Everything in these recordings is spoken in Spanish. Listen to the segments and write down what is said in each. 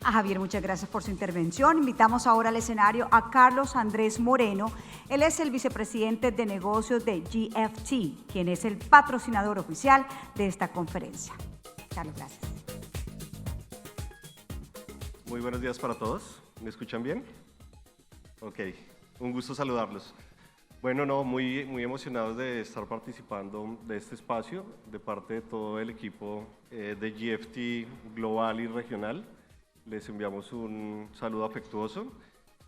A Javier, muchas gracias por su intervención. Invitamos ahora al escenario a Carlos Andrés Moreno. Él es el vicepresidente de negocios de GFT, quien es el patrocinador oficial de esta conferencia. Carlos, gracias. Muy buenos días para todos. ¿Me escuchan bien? Ok, un gusto saludarlos. Bueno, muy emocionados de estar participando de este espacio de parte de todo el equipo de GFT global y regional. Les enviamos un saludo afectuoso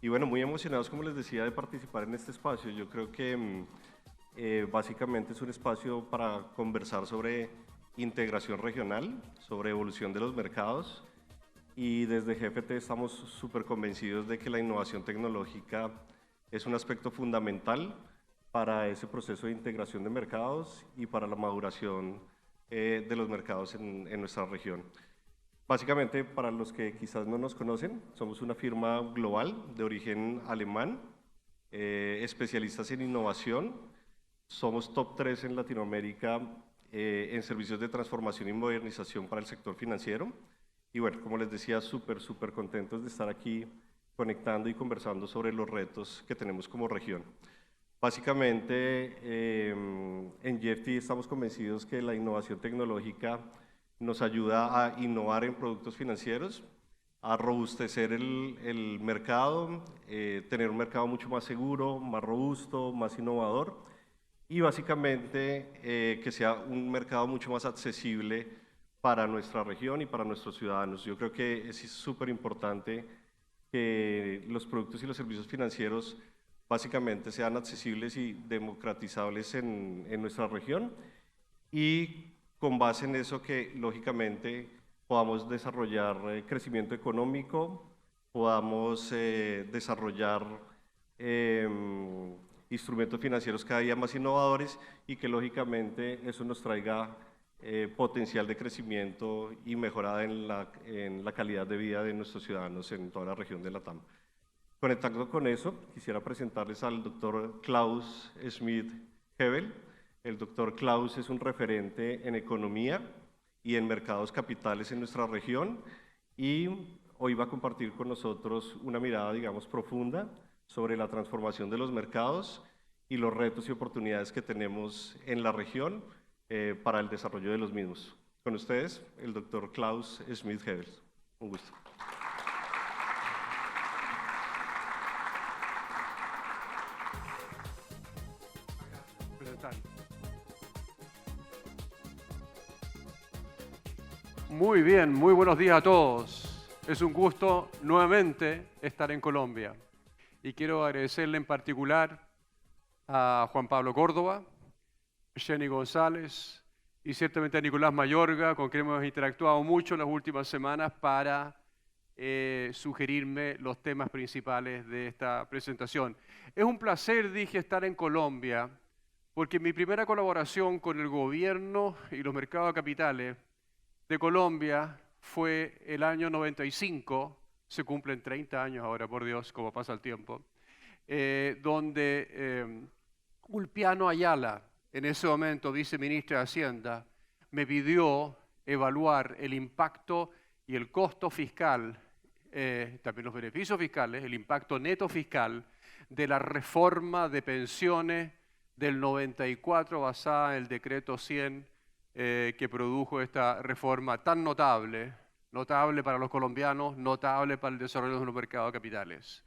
y bueno, muy emocionados, como les decía, de participar en este espacio. Yo creo que básicamente es un espacio para conversar sobre integración regional, sobre evolución de los mercados, y desde GFT estamos súper convencidos de que la innovación tecnológica es un aspecto fundamental para ese proceso de integración de mercados y para la maduración de los mercados en nuestra región. Básicamente, para los que quizás no nos conocen, somos una firma global de origen alemán, especialistas en innovación. Somos top 3 en Latinoamérica en servicios de transformación y modernización para el sector financiero. Y bueno, como les decía, súper contentos de estar aquí conectando y conversando sobre los retos que tenemos como región. Básicamente, en GFT estamos convencidos que la innovación tecnológica nos ayuda a innovar en productos financieros, a robustecer el mercado, tener un mercado mucho más seguro, más robusto, más innovador y básicamente que sea un mercado mucho más accesible para nuestra región y para nuestros ciudadanos. Yo creo que es súper importante que los productos y los servicios financieros básicamente sean accesibles y democratizables en nuestra región y con base en eso que lógicamente podamos desarrollar crecimiento económico, podamos desarrollar instrumentos financieros cada día más innovadores y que lógicamente eso nos traiga potencial de crecimiento y mejorada en la calidad de vida de nuestros ciudadanos en toda la región de LATAM. Conectando con eso, quisiera presentarles al doctor Klaus Schmid-Hebel. El doctor Klaus es un referente en economía y en mercados capitales en nuestra región y hoy va a compartir con nosotros una mirada, digamos, profunda sobre la transformación de los mercados y los retos y oportunidades que tenemos en la región para el desarrollo de los mismos. Con ustedes, el doctor Klaus Schmid-Hebel. Un gusto. Muy bien, muy buenos días a todos. Es un gusto nuevamente estar en Colombia. Y quiero agradecerle en particular a Juan Pablo Córdoba, Jenny González y ciertamente a Nicolás Mayorga, con quien hemos interactuado mucho en las últimas semanas para sugerirme los temas principales de esta presentación. Es un placer, dije, estar en Colombia, porque mi primera colaboración con el gobierno y los mercados de capitales de Colombia fue el año 95, se cumplen 30 años ahora, por Dios, como pasa el tiempo, donde Ulpiano Ayala, en ese momento viceministra de Hacienda, me pidió evaluar el impacto y el costo fiscal, también los beneficios fiscales, el impacto neto fiscal de la reforma de pensiones del 94 basada en el decreto 100 que produjo esta reforma tan notable para los colombianos, notable para el desarrollo de los mercados de capitales.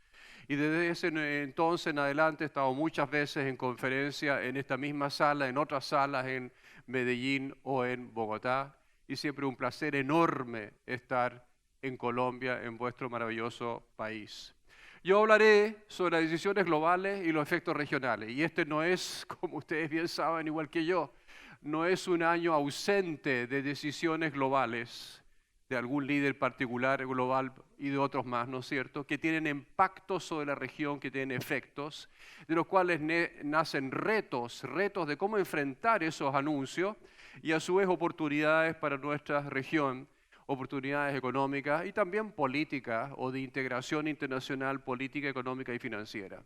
Y desde ese entonces en adelante he estado muchas veces en conferencia en esta misma sala, en otras salas en Medellín o en Bogotá, y siempre un placer enorme estar en Colombia, en vuestro maravilloso país. Yo hablaré sobre las decisiones globales y los efectos regionales, y este no es, como ustedes bien saben, igual que yo, no es un año ausente de decisiones globales, de algún líder particular global y de otros más, ¿no es cierto?, que tienen impactos sobre la región, que tienen efectos, de los cuales nacen retos de cómo enfrentar esos anuncios y a su vez oportunidades para nuestra región, oportunidades económicas y también políticas o de integración internacional, política, económica y financiera.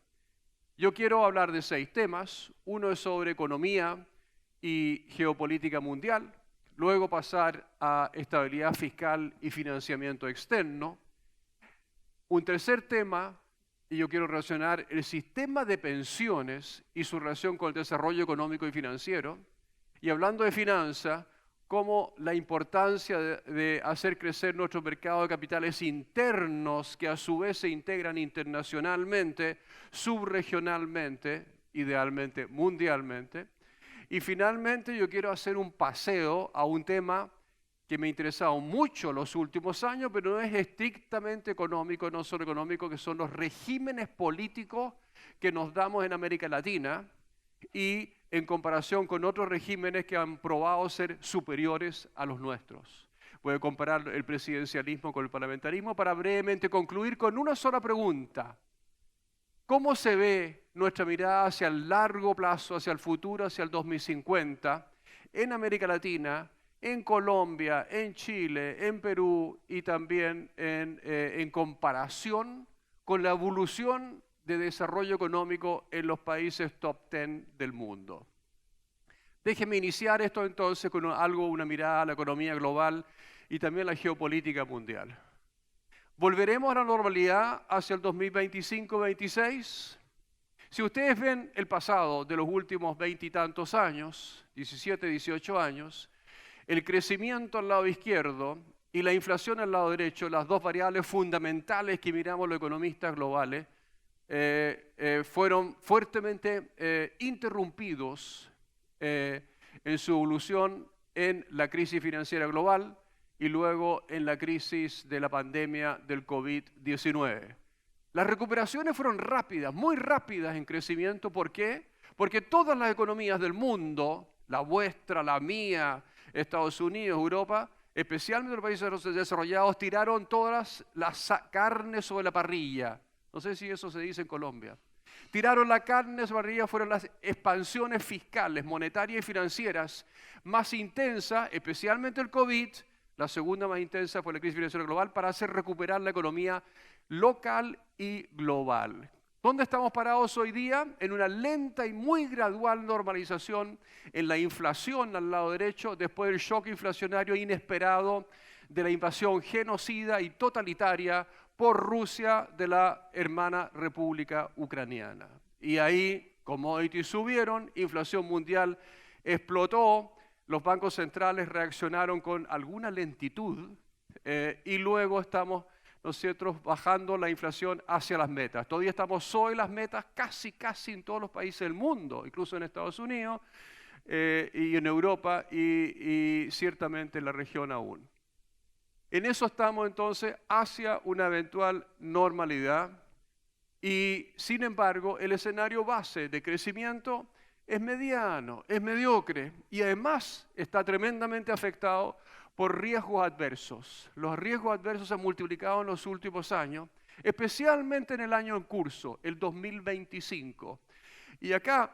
Yo quiero hablar de 6 temas. Uno es sobre economía y geopolítica mundial, luego pasar a estabilidad fiscal y financiamiento externo, Un tercer tema, y yo quiero relacionar el sistema de pensiones y su relación con el desarrollo económico y financiero. Y hablando de finanzas, como la importancia de hacer crecer nuestro mercado de capitales internos que a su vez se integran internacionalmente, subregionalmente, idealmente mundialmente. Y finalmente yo quiero hacer un paseo a un tema que me ha interesado mucho los últimos años, pero no es estrictamente económico, no solo económico, que son los regímenes políticos que nos damos en América Latina y en comparación con otros regímenes que han probado ser superiores a los nuestros. Voy a comparar el presidencialismo con el parlamentarismo para brevemente concluir con una sola pregunta. ¿Cómo se ve nuestra mirada hacia el largo plazo, hacia el futuro, hacia el 2050, en América Latina, en Colombia, en Chile, en Perú y también en comparación con la evolución de desarrollo económico en los países top 10 del mundo? Déjenme iniciar esto entonces con una mirada a la economía global y también a la geopolítica mundial. ¿Volveremos a la normalidad hacia el 2025-26? Si ustedes ven el pasado de los últimos 20 y tantos años, 17, 18 años, el crecimiento al lado izquierdo y la inflación al lado derecho, las dos variables fundamentales que miramos los economistas globales, fueron fuertemente interrumpidos en su evolución en la crisis financiera global y luego en la crisis de la pandemia del COVID-19. Las recuperaciones fueron rápidas, muy rápidas en crecimiento. ¿Por qué? Porque todas las economías del mundo, la vuestra, la mía, Estados Unidos, Europa, especialmente los países desarrollados, tiraron todas las carnes sobre la parrilla. No sé si eso se dice en Colombia. Tiraron la carne sobre la parrilla, fueron las expansiones fiscales, monetarias y financieras más intensas, especialmente el COVID. La segunda más intensa fue la crisis financiera global para hacer recuperar la economía local y global. ¿Dónde estamos parados hoy día? En una lenta y muy gradual normalización en la inflación al lado derecho, después del shock inflacionario inesperado de la invasión genocida y totalitaria por Rusia de la hermana República Ucraniana. Y ahí commodities subieron, inflación mundial explotó, los bancos centrales reaccionaron con alguna lentitud y luego estamos nosotros bajando la inflación hacia las metas. Todavía estamos sobre las metas casi en todos los países del mundo, incluso en Estados Unidos y en Europa y ciertamente en la región aún. En eso estamos entonces hacia una eventual normalidad y sin embargo el escenario base de crecimiento es mediano, es mediocre y además está tremendamente afectado por riesgos adversos. Los riesgos adversos se han multiplicado en los últimos años, especialmente en el año en curso, el 2025. Y acá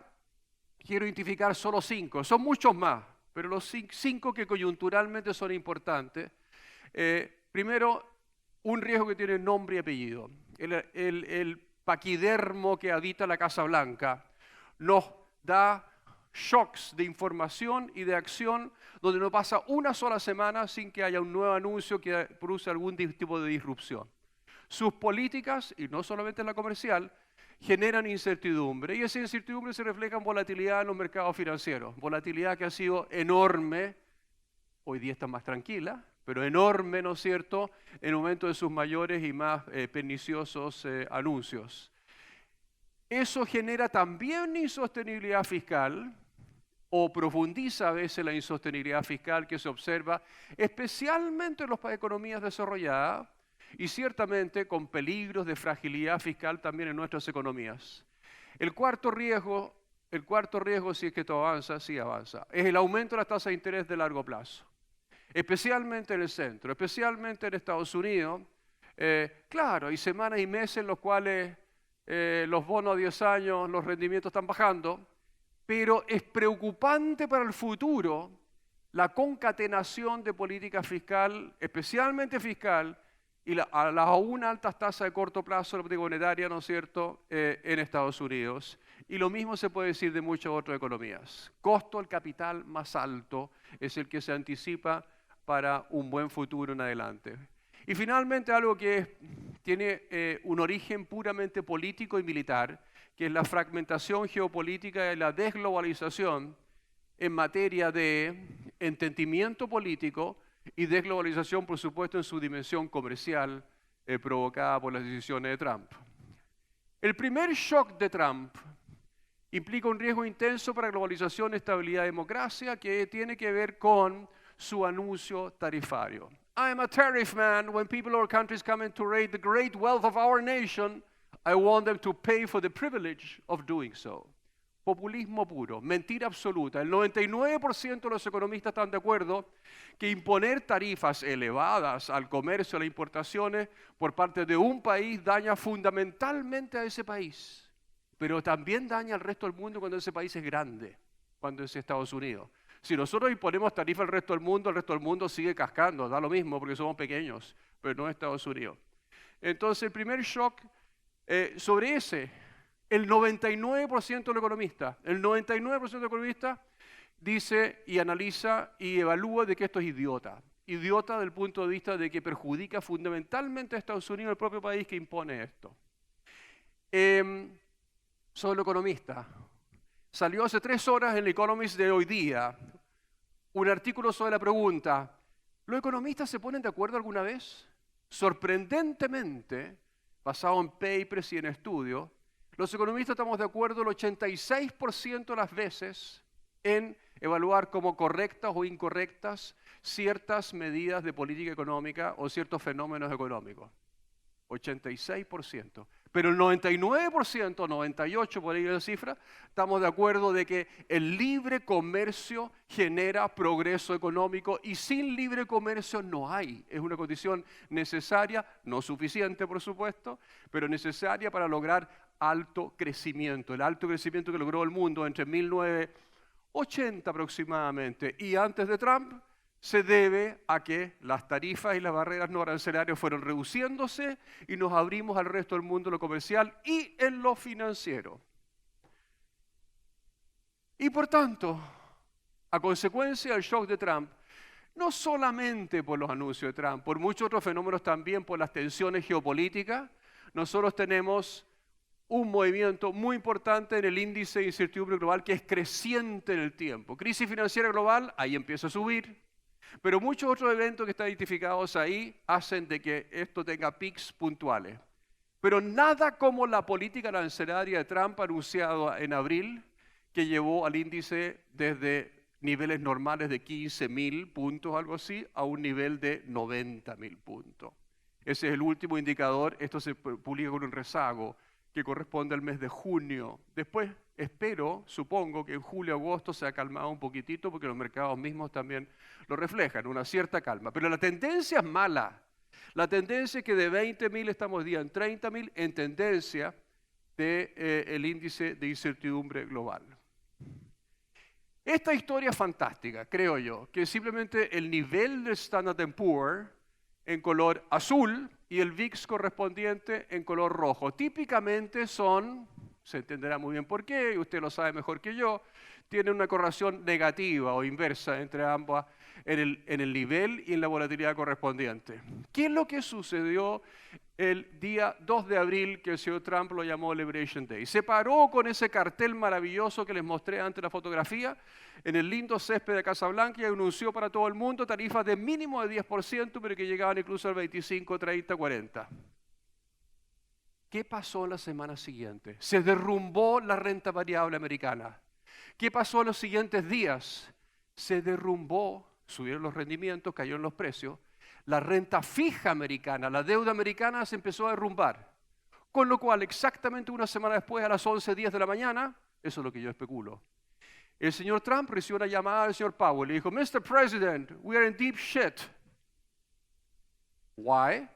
quiero identificar solo 5, son muchos más, pero los 5 que coyunturalmente son importantes. Primero, un riesgo que tiene nombre y apellido. El paquidermo que habita la Casa Blanca nos da shocks de información y de acción donde no pasa una sola semana sin que haya un nuevo anuncio que produce algún tipo de disrupción. Sus políticas, y no solamente la comercial, generan incertidumbre y esa incertidumbre se refleja en volatilidad en los mercados financieros. Volatilidad que ha sido enorme, hoy día está más tranquila, pero enorme, ¿no es cierto?, en el momento de sus mayores y más perniciosos anuncios. Eso genera también insostenibilidad fiscal o profundiza a veces la insostenibilidad fiscal que se observa especialmente en las economías desarrolladas y ciertamente con peligros de fragilidad fiscal también en nuestras economías. El cuarto riesgo, si es que esto avanza, sí avanza, es el aumento de las tasas de interés de largo plazo, especialmente en el centro, especialmente en Estados Unidos. Claro, hay semanas y meses en los cuales los bonos a 10 años, los rendimientos están bajando, pero es preocupante para el futuro la concatenación de política fiscal, especialmente fiscal, y a las aún altas tasas de corto plazo de la política monetaria, ¿no es cierto?, en Estados Unidos. Y lo mismo se puede decir de muchas otras economías. Costo del capital más alto es el que se anticipa para un buen futuro en adelante. Y finalmente algo que tiene un origen puramente político y militar, que es la fragmentación geopolítica y la desglobalización en materia de entendimiento político y desglobalización, por supuesto, en su dimensión comercial provocada por las decisiones de Trump. El primer shock de Trump implica un riesgo intenso para globalización, estabilidad y democracia que tiene que ver con su anuncio tarifario. I am a tariff man. When people or countries come in to raid the great wealth of our nation, I want them to pay for the privilege of doing so. Populismo puro, mentira absoluta. El 99% de los economistas están de acuerdo que imponer tarifas elevadas al comercio, a las importaciones por parte de un país daña fundamentalmente a ese país, pero también daña al resto del mundo cuando ese país es grande, cuando es Estados Unidos. Si nosotros imponemos tarifa al resto del mundo sigue cascando, da lo mismo porque somos pequeños, pero no Estados Unidos. Entonces el primer shock sobre ese, el 99% de los economistas dice y analiza y evalúa de que esto es idiota. Idiota desde el punto de vista de que perjudica fundamentalmente a Estados Unidos, el propio país que impone esto. Soy el economista. Salió hace 3 horas en el Economist de hoy día un artículo sobre la pregunta, ¿los economistas se ponen de acuerdo alguna vez? Sorprendentemente, basado en papers y en estudios, los economistas estamos de acuerdo el 86% de las veces en evaluar como correctas o incorrectas ciertas medidas de política económica o ciertos fenómenos económicos. 86%. Pero el 99%, 98% por ahí la cifra, estamos de acuerdo de que el libre comercio genera progreso económico y sin libre comercio no hay. Es una condición necesaria, no suficiente por supuesto, pero necesaria para lograr alto crecimiento. El alto crecimiento que logró el mundo entre 1980 aproximadamente y antes de Trump se debe a que las tarifas y las barreras no arancelarias fueron reduciéndose y nos abrimos al resto del mundo en lo comercial y en lo financiero. Y por tanto, a consecuencia del shock de Trump, no solamente por los anuncios de Trump, por muchos otros fenómenos también, por las tensiones geopolíticas, nosotros tenemos un movimiento muy importante en el índice de incertidumbre global que es creciente en el tiempo. Crisis financiera global, ahí empieza a subir. Pero muchos otros eventos que están identificados ahí hacen de que esto tenga pics puntuales. Pero nada como la política arancelaria de Trump anunciada en abril, que llevó al índice desde niveles normales de 15.000 puntos, algo así, a un nivel de 90.000 puntos. Ese es el último indicador. Esto se publica con un rezago que corresponde al mes de junio. Después supongo que en julio, agosto se ha calmado un poquitito porque los mercados mismos también lo reflejan, una cierta calma. Pero la tendencia es mala. La tendencia es que de 20.000 estamos día en 30.000 en tendencia del índice de incertidumbre global. Esta historia es fantástica, creo yo, que simplemente el nivel del Standard & Poor's en color azul y el VIX correspondiente en color rojo. Típicamente se entenderá muy bien por qué, y usted lo sabe mejor que yo, tienen una correlación negativa o inversa entre ambas en el nivel y en la volatilidad correspondiente. ¿Qué es lo que sucedió el día 2 de abril que el señor Trump lo llamó Liberation Day? Se paró con ese cartel maravilloso que les mostré antes la fotografía en el lindo césped de Casa Blanca y anunció para todo el mundo tarifas de mínimo de 10%, pero que llegaban incluso al 25, 30, 40. ¿Qué pasó en la semana siguiente? Se derrumbó la renta variable americana. ¿Qué pasó en los siguientes días? Se derrumbó, subieron los rendimientos, cayeron los precios. La renta fija americana, la deuda americana se empezó a derrumbar. Con lo cual, exactamente una semana después, a las 11:10 de la mañana, eso es lo que yo especulo, el señor Trump recibió una llamada del señor Powell y dijo, Mr. President, we are in deep shit. Why?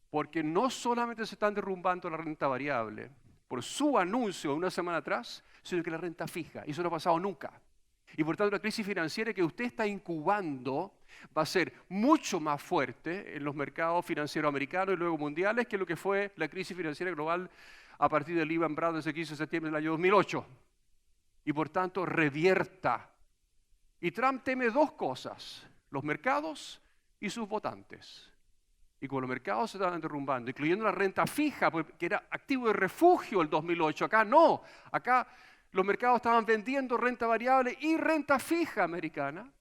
Porque no solamente se están derrumbando la renta variable por su anuncio una semana atrás, sino que la renta fija. Y eso no ha pasado nunca. Y por tanto, la crisis financiera que usted está incubando va a ser mucho más fuerte en los mercados financieros americanos y luego mundiales que lo que fue la crisis financiera global a partir del Lehman Brothers el 15 de septiembre del año 2008. Y por tanto, revierta. Y Trump teme 2 cosas, los mercados y sus votantes. Y como los mercados se estaban derrumbando, incluyendo la renta fija, que era activo de refugio el 2008, acá no. Acá los mercados estaban vendiendo renta variable y renta fija americana.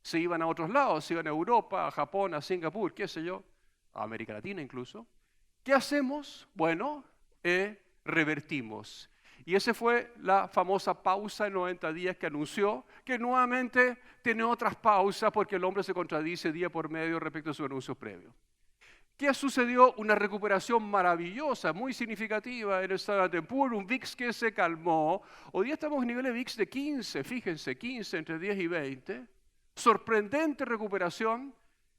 Se iban a otros lados, se iban a Europa, a Japón, a Singapur, qué sé yo, a América Latina incluso. ¿Qué hacemos? Bueno, revertimos. Y esa fue la famosa pausa de 90 días que anunció, que nuevamente tiene otras pausas porque el hombre se contradice día por medio respecto a sus anuncios previos. ¿Qué sucedió? Una recuperación maravillosa, muy significativa en el Standard & Poor's, un VIX que se calmó. Hoy día estamos en niveles de VIX de 15, fíjense, 15, entre 10 y 20. Sorprendente recuperación.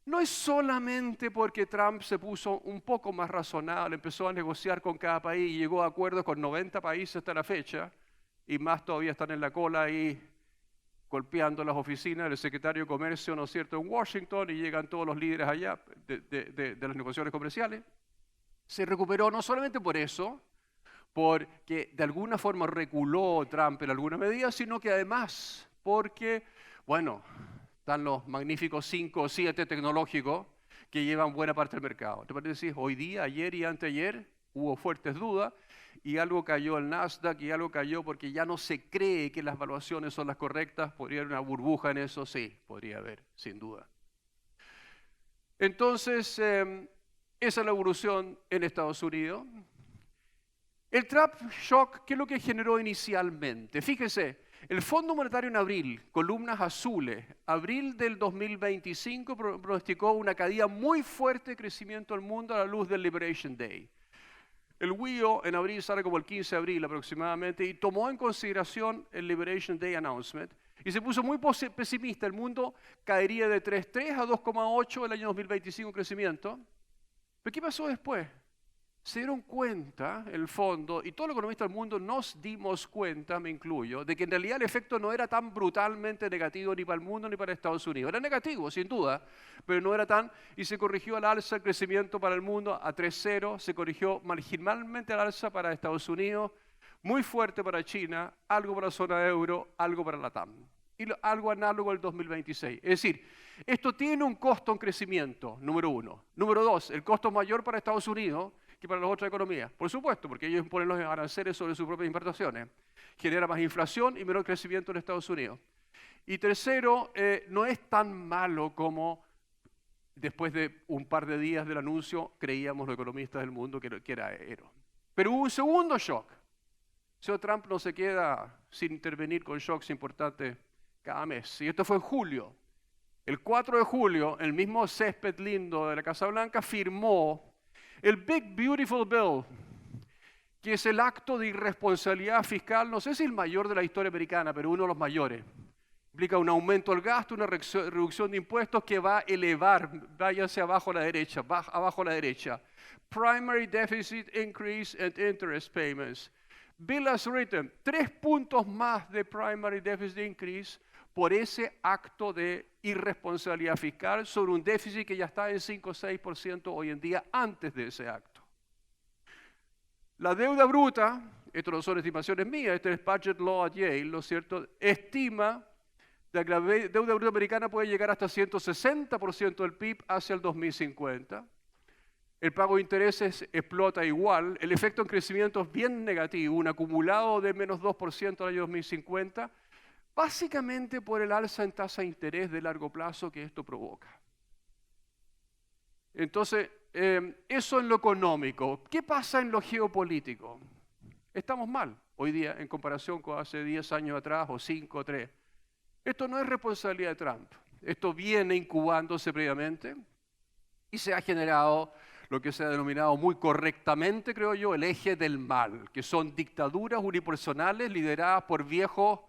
No es solamente porque Trump se puso un poco más razonable, empezó a negociar con cada país y llegó a acuerdos con 90 países hasta la fecha, y más todavía están en la cola ahí golpeando las oficinas del secretario de Comercio, ¿no es cierto?, en Washington, y llegan todos los líderes allá de las negociaciones comerciales. Se recuperó no solamente por eso, porque de alguna forma reculó Trump en alguna medida, sino que además porque, bueno, están los magníficos 5 o 7 tecnológicos que llevan buena parte del mercado. ¿Te parece? Hoy día, ayer y anteayer hubo fuertes dudas, y algo cayó el Nasdaq y algo cayó porque ya no se cree que las valuaciones son las correctas. ¿Podría haber una burbuja en eso? Sí, podría haber, sin duda. Entonces, esa es la evolución en Estados Unidos. El Trump Shock, ¿qué es lo que generó inicialmente? Fíjese, el Fondo Monetario en abril, columnas azules, abril del 2025 pronosticó una caída muy fuerte de crecimiento al mundo a la luz del Liberation Day. El WIO en abril sale como el 15 de abril aproximadamente y tomó en consideración el Liberation Day Announcement y se puso muy pesimista. El mundo caería de 3,3 a 2,8 el año 2025 en crecimiento. ¿Pero qué pasó después? Se dieron cuenta, el fondo, y todos los economistas del mundo nos dimos cuenta, me incluyo, de que en realidad el efecto no era tan brutalmente negativo ni para el mundo ni para Estados Unidos. Era negativo, sin duda, pero no era tan, y se corrigió al alza el crecimiento para el mundo a 3,0, se corrigió marginalmente al alza para Estados Unidos, muy fuerte para China, algo para la zona euro, algo para la TAM, y algo análogo al 2026. Es decir, esto tiene un costo en crecimiento, número uno. Número dos, el costo mayor para Estados Unidos que para las otras economías. Por supuesto, porque ellos imponen los aranceles sobre sus propias importaciones. Genera más inflación y menor crecimiento en Estados Unidos. Y tercero, no es tan malo como después de un par de días del anuncio creíamos los economistas del mundo que era aero. Pero hubo un segundo shock. El señor Trump no se queda sin intervenir con shocks importantes cada mes. Y esto fue en julio. El 4 de julio, el mismo césped lindo de la Casa Blanca firmó el Big Beautiful Bill, que es el acto de irresponsabilidad fiscal, no sé si el mayor de la historia americana, pero uno de los mayores. Implica un aumento del gasto, una reducción de impuestos que va a elevar, váyase abajo a la derecha, abajo a la derecha. Primary Deficit Increase and Interest Payments. Bill as written, 3 puntos más de Primary Deficit Increase por ese acto de irresponsabilidad fiscal sobre un déficit que ya está en 5 o 6% hoy en día antes de ese acto. La deuda bruta, esto no son estimaciones mías, este es Budget Law at Yale, ¿no es cierto?, estima que la deuda bruta americana puede llegar hasta 160% del PIB hacia el 2050. El pago de intereses explota igual, el efecto en crecimiento es bien negativo, un acumulado de menos 2% al año 2050, básicamente por el alza en tasa de interés de largo plazo que esto provoca. Entonces, eso en lo económico. ¿Qué pasa en lo geopolítico? Estamos mal hoy día en comparación con hace 10 años atrás o 5 o 3. Esto no es responsabilidad de Trump. Esto viene incubándose previamente y se ha generado lo que se ha denominado muy correctamente, creo yo, el eje del mal, que son dictaduras unipersonales lideradas por viejos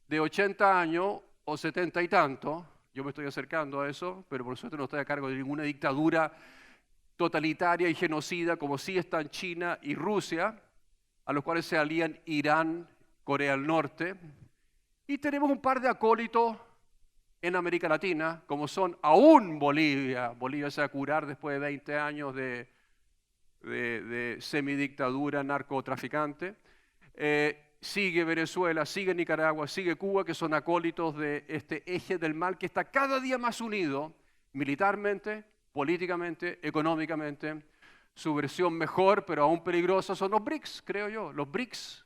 de 80 años o 70 y tanto. Yo me estoy acercando a eso, pero por suerte no estoy a cargo de ninguna dictadura totalitaria y genocida como sí están China y Rusia, a los cuales se alían Irán, Corea del Norte. Y tenemos un par de acólitos en América Latina, como son aún Bolivia. Bolivia se va a curar después de 20 años de semidictadura narcotraficante. Sigue Venezuela, sigue Nicaragua, sigue Cuba, que son acólitos de este eje del mal que está cada día más unido militarmente, políticamente, económicamente. Su versión mejor, pero aún peligrosa, son los BRICS, creo yo. Los BRICS,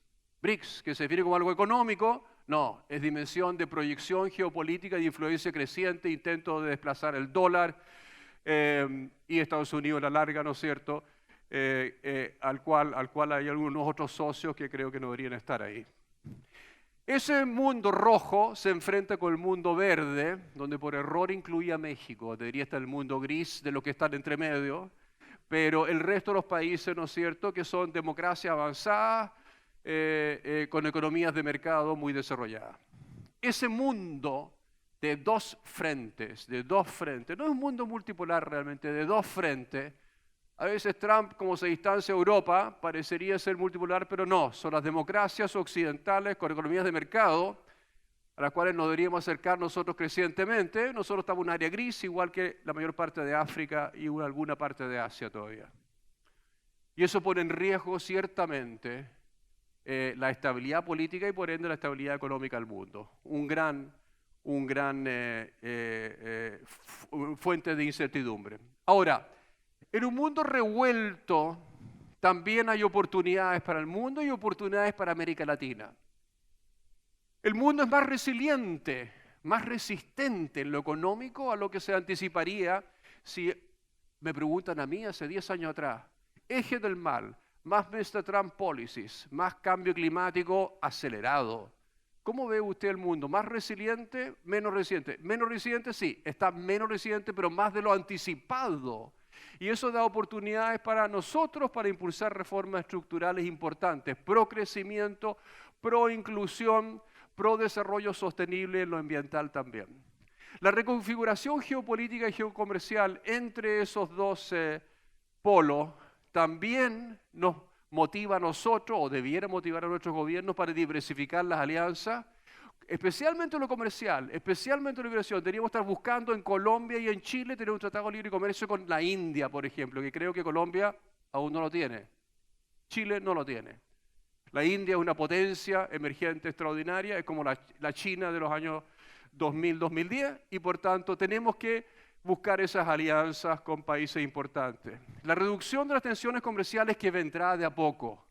que se define como algo económico, no, es dimensión de proyección geopolítica y influencia creciente, intento de desplazar el dólar y Estados Unidos a la larga, ¿no es cierto?, al cual hay algunos otros socios que creo que no deberían estar ahí. Ese mundo rojo se enfrenta con el mundo verde, donde por error incluía México. Debería estar el mundo gris de lo que está entre medio, pero el resto de los países, ¿no es cierto?, que son democracias avanzadas, con economías de mercado muy desarrolladas. Ese mundo de dos frentes, no es un mundo multipolar realmente, de dos frentes. A veces Trump, como se distancia a Europa, parecería ser multipolar, pero no, son las democracias occidentales con economías de mercado, a las cuales nos deberíamos acercar nosotros crecientemente. Nosotros estamos en un área gris, igual que la mayor parte de África y alguna parte de Asia todavía. Y eso pone en riesgo ciertamente la estabilidad política y por ende la estabilidad económica del mundo. Un gran fuente de incertidumbre. Ahora, en un mundo revuelto también hay oportunidades para el mundo y oportunidades para América Latina. El mundo es más resiliente, más resistente en lo económico a lo que se anticiparía si me preguntan a mí hace 10 años atrás. Eje del mal, más Mr. Trump policies, más cambio climático acelerado. ¿Cómo ve usted el mundo? ¿Más resiliente? ¿Menos resiliente? Menos resiliente, sí, está menos resiliente, pero más de lo anticipado. Y eso da oportunidades para nosotros para impulsar reformas estructurales importantes, pro crecimiento, pro inclusión, pro desarrollo sostenible en lo ambiental también. La reconfiguración geopolítica y geocomercial entre esos dos polos también nos motiva a nosotros, o debiera motivar a nuestros gobiernos para diversificar las alianzas, especialmente en lo comercial, especialmente en la migración. Deberíamos estar buscando en Colombia y en Chile tener un tratado de libre comercio con la India, por ejemplo, que creo que Colombia aún no lo tiene. Chile no lo tiene. La India es una potencia emergente extraordinaria, es como la China de los años 2000-2010, y por tanto tenemos que buscar esas alianzas con países importantes. La reducción de las tensiones comerciales que vendrá de a poco.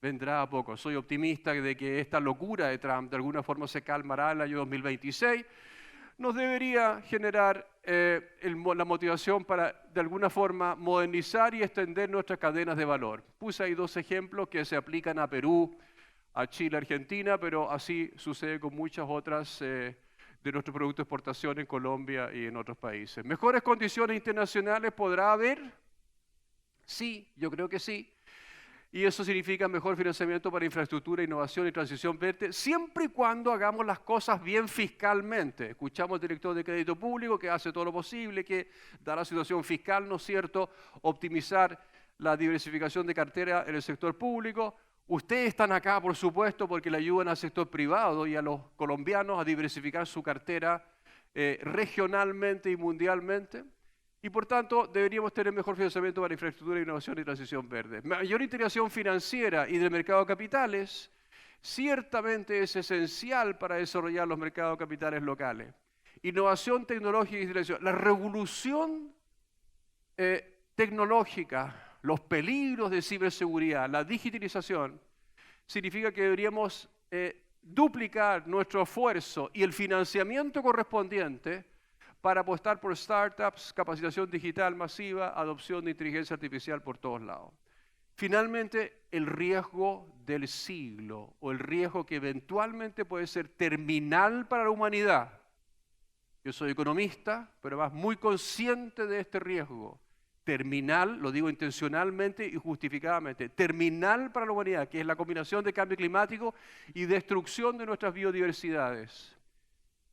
Vendrá a poco. Soy optimista de que esta locura de Trump de alguna forma se calmará el año 2026. Nos debería generar la motivación para de alguna forma modernizar y extender nuestras cadenas de valor. Puse ahí 2 ejemplos que se aplican a Perú, a Chile, Argentina, pero así sucede con muchas otras de nuestros productos de exportación en Colombia y en otros países. ¿Mejores condiciones internacionales podrá haber? Sí, yo creo que sí. Y eso significa mejor financiamiento para infraestructura, innovación y transición verde, siempre y cuando hagamos las cosas bien fiscalmente. Escuchamos al director de crédito público que hace todo lo posible, que da la situación fiscal, ¿no es cierto?, optimizar la diversificación de cartera en el sector público. Ustedes están acá, por supuesto, porque le ayudan al sector privado y a los colombianos a diversificar su cartera regionalmente y mundialmente. Y por tanto, deberíamos tener mejor financiamiento para infraestructura, innovación y transición verde. Mayor integración financiera y del mercado de capitales ciertamente es esencial para desarrollar los mercados de capitales locales. Innovación tecnológica y digitalización. La revolución tecnológica, los peligros de ciberseguridad, la digitalización, significa que deberíamos duplicar nuestro esfuerzo y el financiamiento correspondiente para apostar por startups, capacitación digital masiva, adopción de inteligencia artificial por todos lados. Finalmente, el riesgo del siglo, o el riesgo que eventualmente puede ser terminal para la humanidad. Yo soy economista, pero además muy consciente de este riesgo. Terminal, lo digo intencionalmente y justificadamente, terminal para la humanidad, que es la combinación de cambio climático y destrucción de nuestras biodiversidades.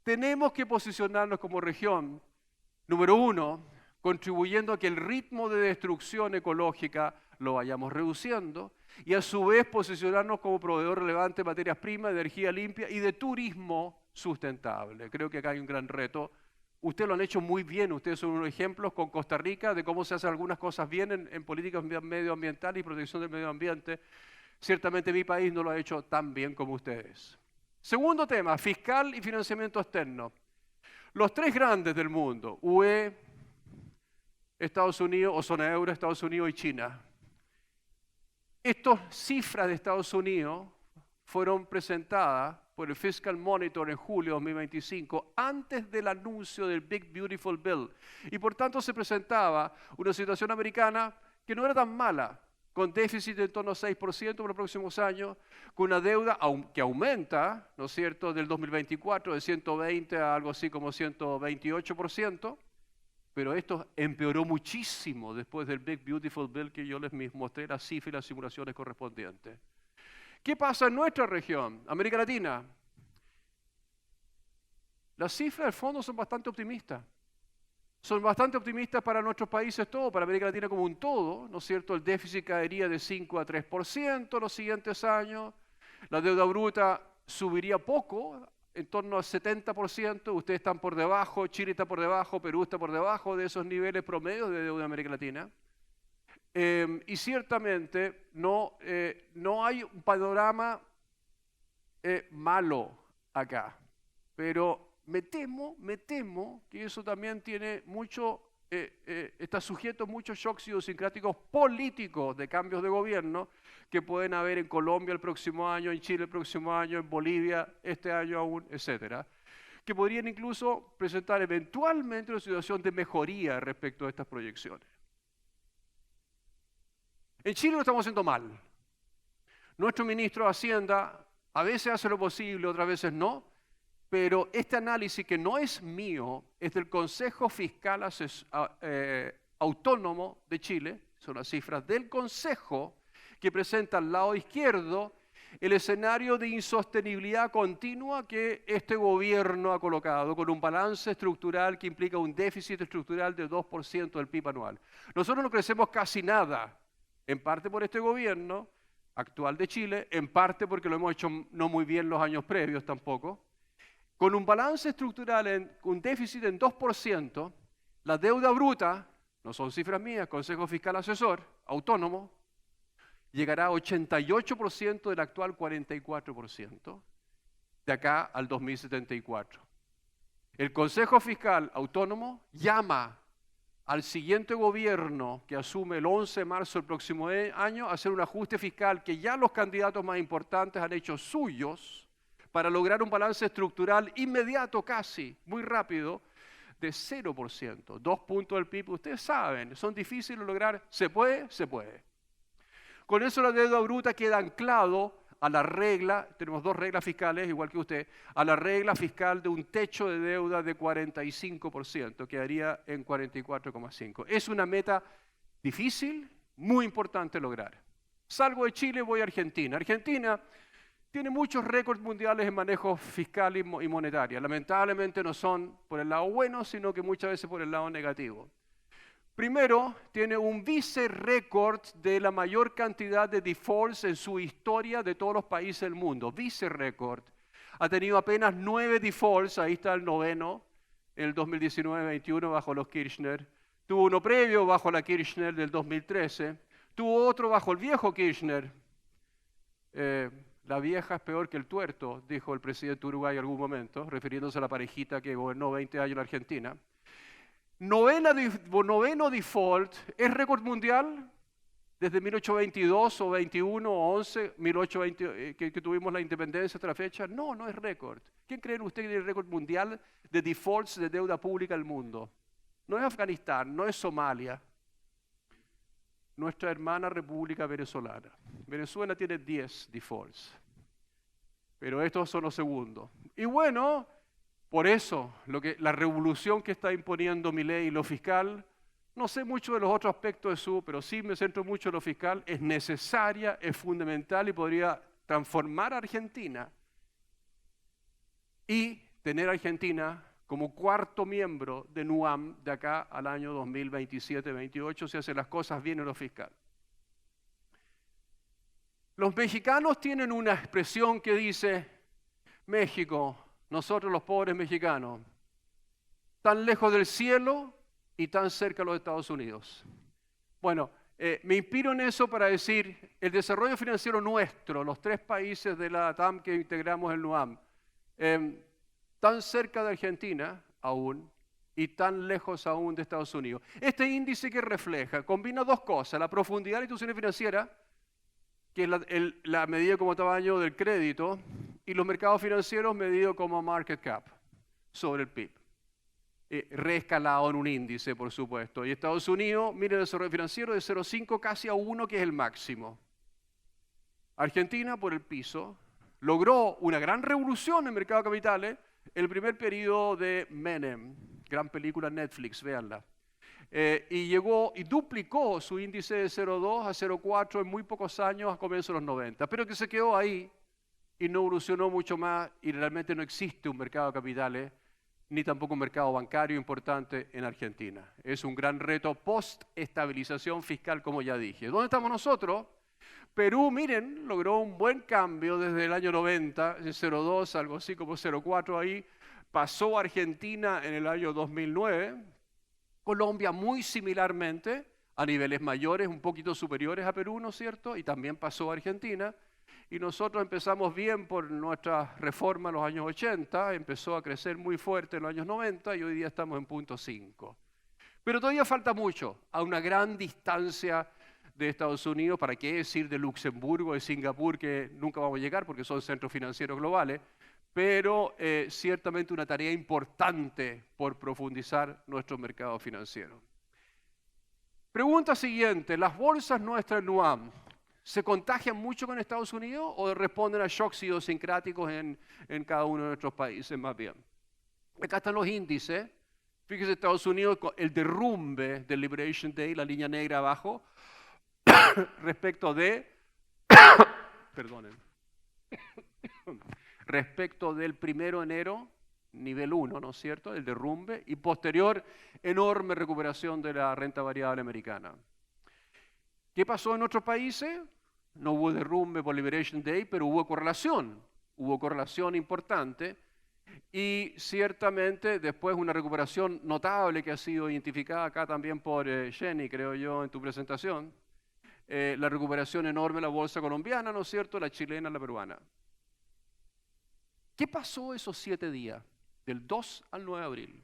Tenemos que posicionarnos como región, número 1, contribuyendo a que el ritmo de destrucción ecológica lo vayamos reduciendo y a su vez posicionarnos como proveedor relevante de materias primas, de energía limpia y de turismo sustentable. Creo que acá hay un gran reto. Ustedes lo han hecho muy bien, ustedes son unos ejemplos con Costa Rica de cómo se hacen algunas cosas bien en políticas medioambientales y protección del medio ambiente. Ciertamente mi país no lo ha hecho tan bien como ustedes. Segundo tema, fiscal y financiamiento externo. Los 3 grandes del mundo, UE, Estados Unidos, o zona euro, Estados Unidos y China. Estas cifras de Estados Unidos fueron presentadas por el Fiscal Monitor en julio de 2025, antes del anuncio del Big Beautiful Bill. Y por tanto se presentaba una situación americana que no era tan mala, con déficit de en torno a 6% por los próximos años, con una deuda que aumenta, ¿no es cierto?, del 2024 de 120 a algo así como 128%, pero esto empeoró muchísimo después del Big Beautiful Bill que yo les mostré las cifras y las simulaciones correspondientes. ¿Qué pasa en nuestra región, América Latina? Las cifras del fondo son bastante optimistas. Son bastante optimistas para nuestros países todos, para América Latina como un todo, ¿no es cierto? El déficit caería de 5 a 3% los siguientes años. La deuda bruta subiría poco, en torno al 70%. Ustedes están por debajo, Chile está por debajo, Perú está por debajo de esos niveles promedios de deuda de América Latina. Y ciertamente no hay un panorama malo acá, pero me temo que eso también tiene está sujeto a muchos shocks idiosincráticos políticos de cambios de gobierno que pueden haber en Colombia el próximo año, en Chile el próximo año, en Bolivia este año aún, etcétera, que podrían incluso presentar eventualmente una situación de mejoría respecto a estas proyecciones. En Chile lo estamos haciendo mal. Nuestro ministro de Hacienda a veces hace lo posible, otras veces no, pero este análisis, que no es mío, es del Consejo Fiscal Autónomo de Chile, son las cifras del Consejo, que presenta al lado izquierdo el escenario de insostenibilidad continua que este gobierno ha colocado, con un balance estructural que implica un déficit estructural de 2% del PIB anual. Nosotros no crecemos casi nada, en parte por este gobierno actual de Chile, en parte porque lo hemos hecho no muy bien los años previos tampoco. Con un balance estructural, un déficit en 2%, la deuda bruta, no son cifras mías, Consejo Fiscal Asesor, autónomo, llegará a 88% del actual 44%, de acá al 2074. El Consejo Fiscal Autónomo llama al siguiente gobierno que asume el 11 de marzo del próximo año a hacer un ajuste fiscal que ya los candidatos más importantes han hecho suyos para lograr un balance estructural inmediato casi, muy rápido, de 0%, 2 puntos del PIB. Ustedes saben, son difíciles de lograr, se puede, se puede. Con eso la deuda bruta queda anclado a la regla, tenemos 2 reglas fiscales, igual que usted, a la regla fiscal de un techo de deuda de 45%, quedaría en 44,5%. Es una meta difícil, muy importante lograr. Salgo de Chile, voy a Argentina. Argentina tiene muchos récords mundiales en manejo fiscal y monetaria. Lamentablemente no son por el lado bueno, sino que muchas veces por el lado negativo. Primero, tiene un vice-récord de la mayor cantidad de defaults en su historia de todos los países del mundo. Vice-récord. Ha tenido apenas 9 defaults, ahí está el 9º, en el 2019-21 bajo los Kirchner. Tuvo uno previo bajo la Kirchner del 2013. Tuvo otro bajo el viejo Kirchner. La vieja es peor que el tuerto, dijo el presidente de Uruguay en algún momento, refiriéndose a la parejita que gobernó 20 años en Argentina. Noveno default, ¿es récord mundial? Desde 1822 o 21 o 11, 1820, que tuvimos la independencia hasta la fecha. No, no es récord. ¿Quién creen ustedes que es el récord mundial de defaults de deuda pública del mundo? No es Afganistán, no es Somalia. Nuestra hermana República Venezolana. Venezuela tiene 10 defaults, pero estos son los segundos. Y bueno, por eso, la revolución que está imponiendo Milei y lo fiscal, no sé mucho de los otros aspectos pero sí me centro mucho en lo fiscal, es necesaria, es fundamental y podría transformar a Argentina y tener a Argentina como 4º miembro de NUAM de acá al año 2027-28, si hacen las cosas bien en lo fiscal. Los mexicanos tienen una expresión que dice, México, nosotros los pobres mexicanos, tan lejos del cielo y tan cerca de los Estados Unidos. Bueno, me inspiro en eso para decir, el desarrollo financiero nuestro, los 3 países de la TAM que integramos el NUAM, tan cerca de Argentina aún, y tan lejos aún de Estados Unidos. Este índice que refleja, combina dos cosas, la profundidad de la institución financiera, que es la medida como tamaño del crédito, y los mercados financieros medidos como market cap sobre el PIB. Reescalado en un índice, por supuesto. Y Estados Unidos, miren el desarrollo financiero de 0,5 casi a 1, que es el máximo. Argentina, por el piso, logró una gran revolución en el mercado de capitales el primer periodo de Menem, gran película Netflix, véanla. Y llegó y duplicó su índice de 0,2 a 0,4 en muy pocos años a comienzos de los 90, pero que se quedó ahí y no evolucionó mucho más y realmente no existe un mercado de capitales ni tampoco un mercado bancario importante en Argentina. Es un gran reto post-estabilización fiscal, como ya dije. ¿Dónde estamos nosotros? Perú, miren, logró un buen cambio desde el año 90, de 0,2, algo así como 0,4 ahí. Pasó a Argentina en el año 2009. Colombia muy similarmente, a niveles mayores, un poquito superiores a Perú, ¿no es cierto? Y también pasó a Argentina. Y nosotros empezamos bien por nuestra reforma en los años 80, empezó a crecer muy fuerte en los años 90 y hoy día estamos en 0,5. Pero todavía falta mucho, a una gran distancia de Estados Unidos, para qué decir de Luxemburgo, de Singapur, que nunca vamos a llegar porque son centros financieros globales, pero ciertamente una tarea importante por profundizar nuestro mercado financiero. Pregunta siguiente, ¿las bolsas nuestras en UAM se contagian mucho con Estados Unidos o responden a shocks idiosincráticos en cada uno de nuestros países más bien? Acá están los índices. Fíjese, Estados Unidos, el derrumbe del Liberation Day, la línea negra abajo, respecto de, perdonen, respecto del 1 de enero, nivel 1, ¿no es cierto?, el derrumbe, y posterior enorme recuperación de la renta variable americana. ¿Qué pasó en otros países? No hubo derrumbe por Liberation Day, pero hubo correlación importante, y ciertamente después una recuperación notable que ha sido identificada acá también por Jenny, creo yo, en tu presentación, la recuperación enorme de la bolsa colombiana, ¿no es cierto?, la chilena, la peruana. ¿Qué pasó esos 7 días, del 2 al 9 de abril?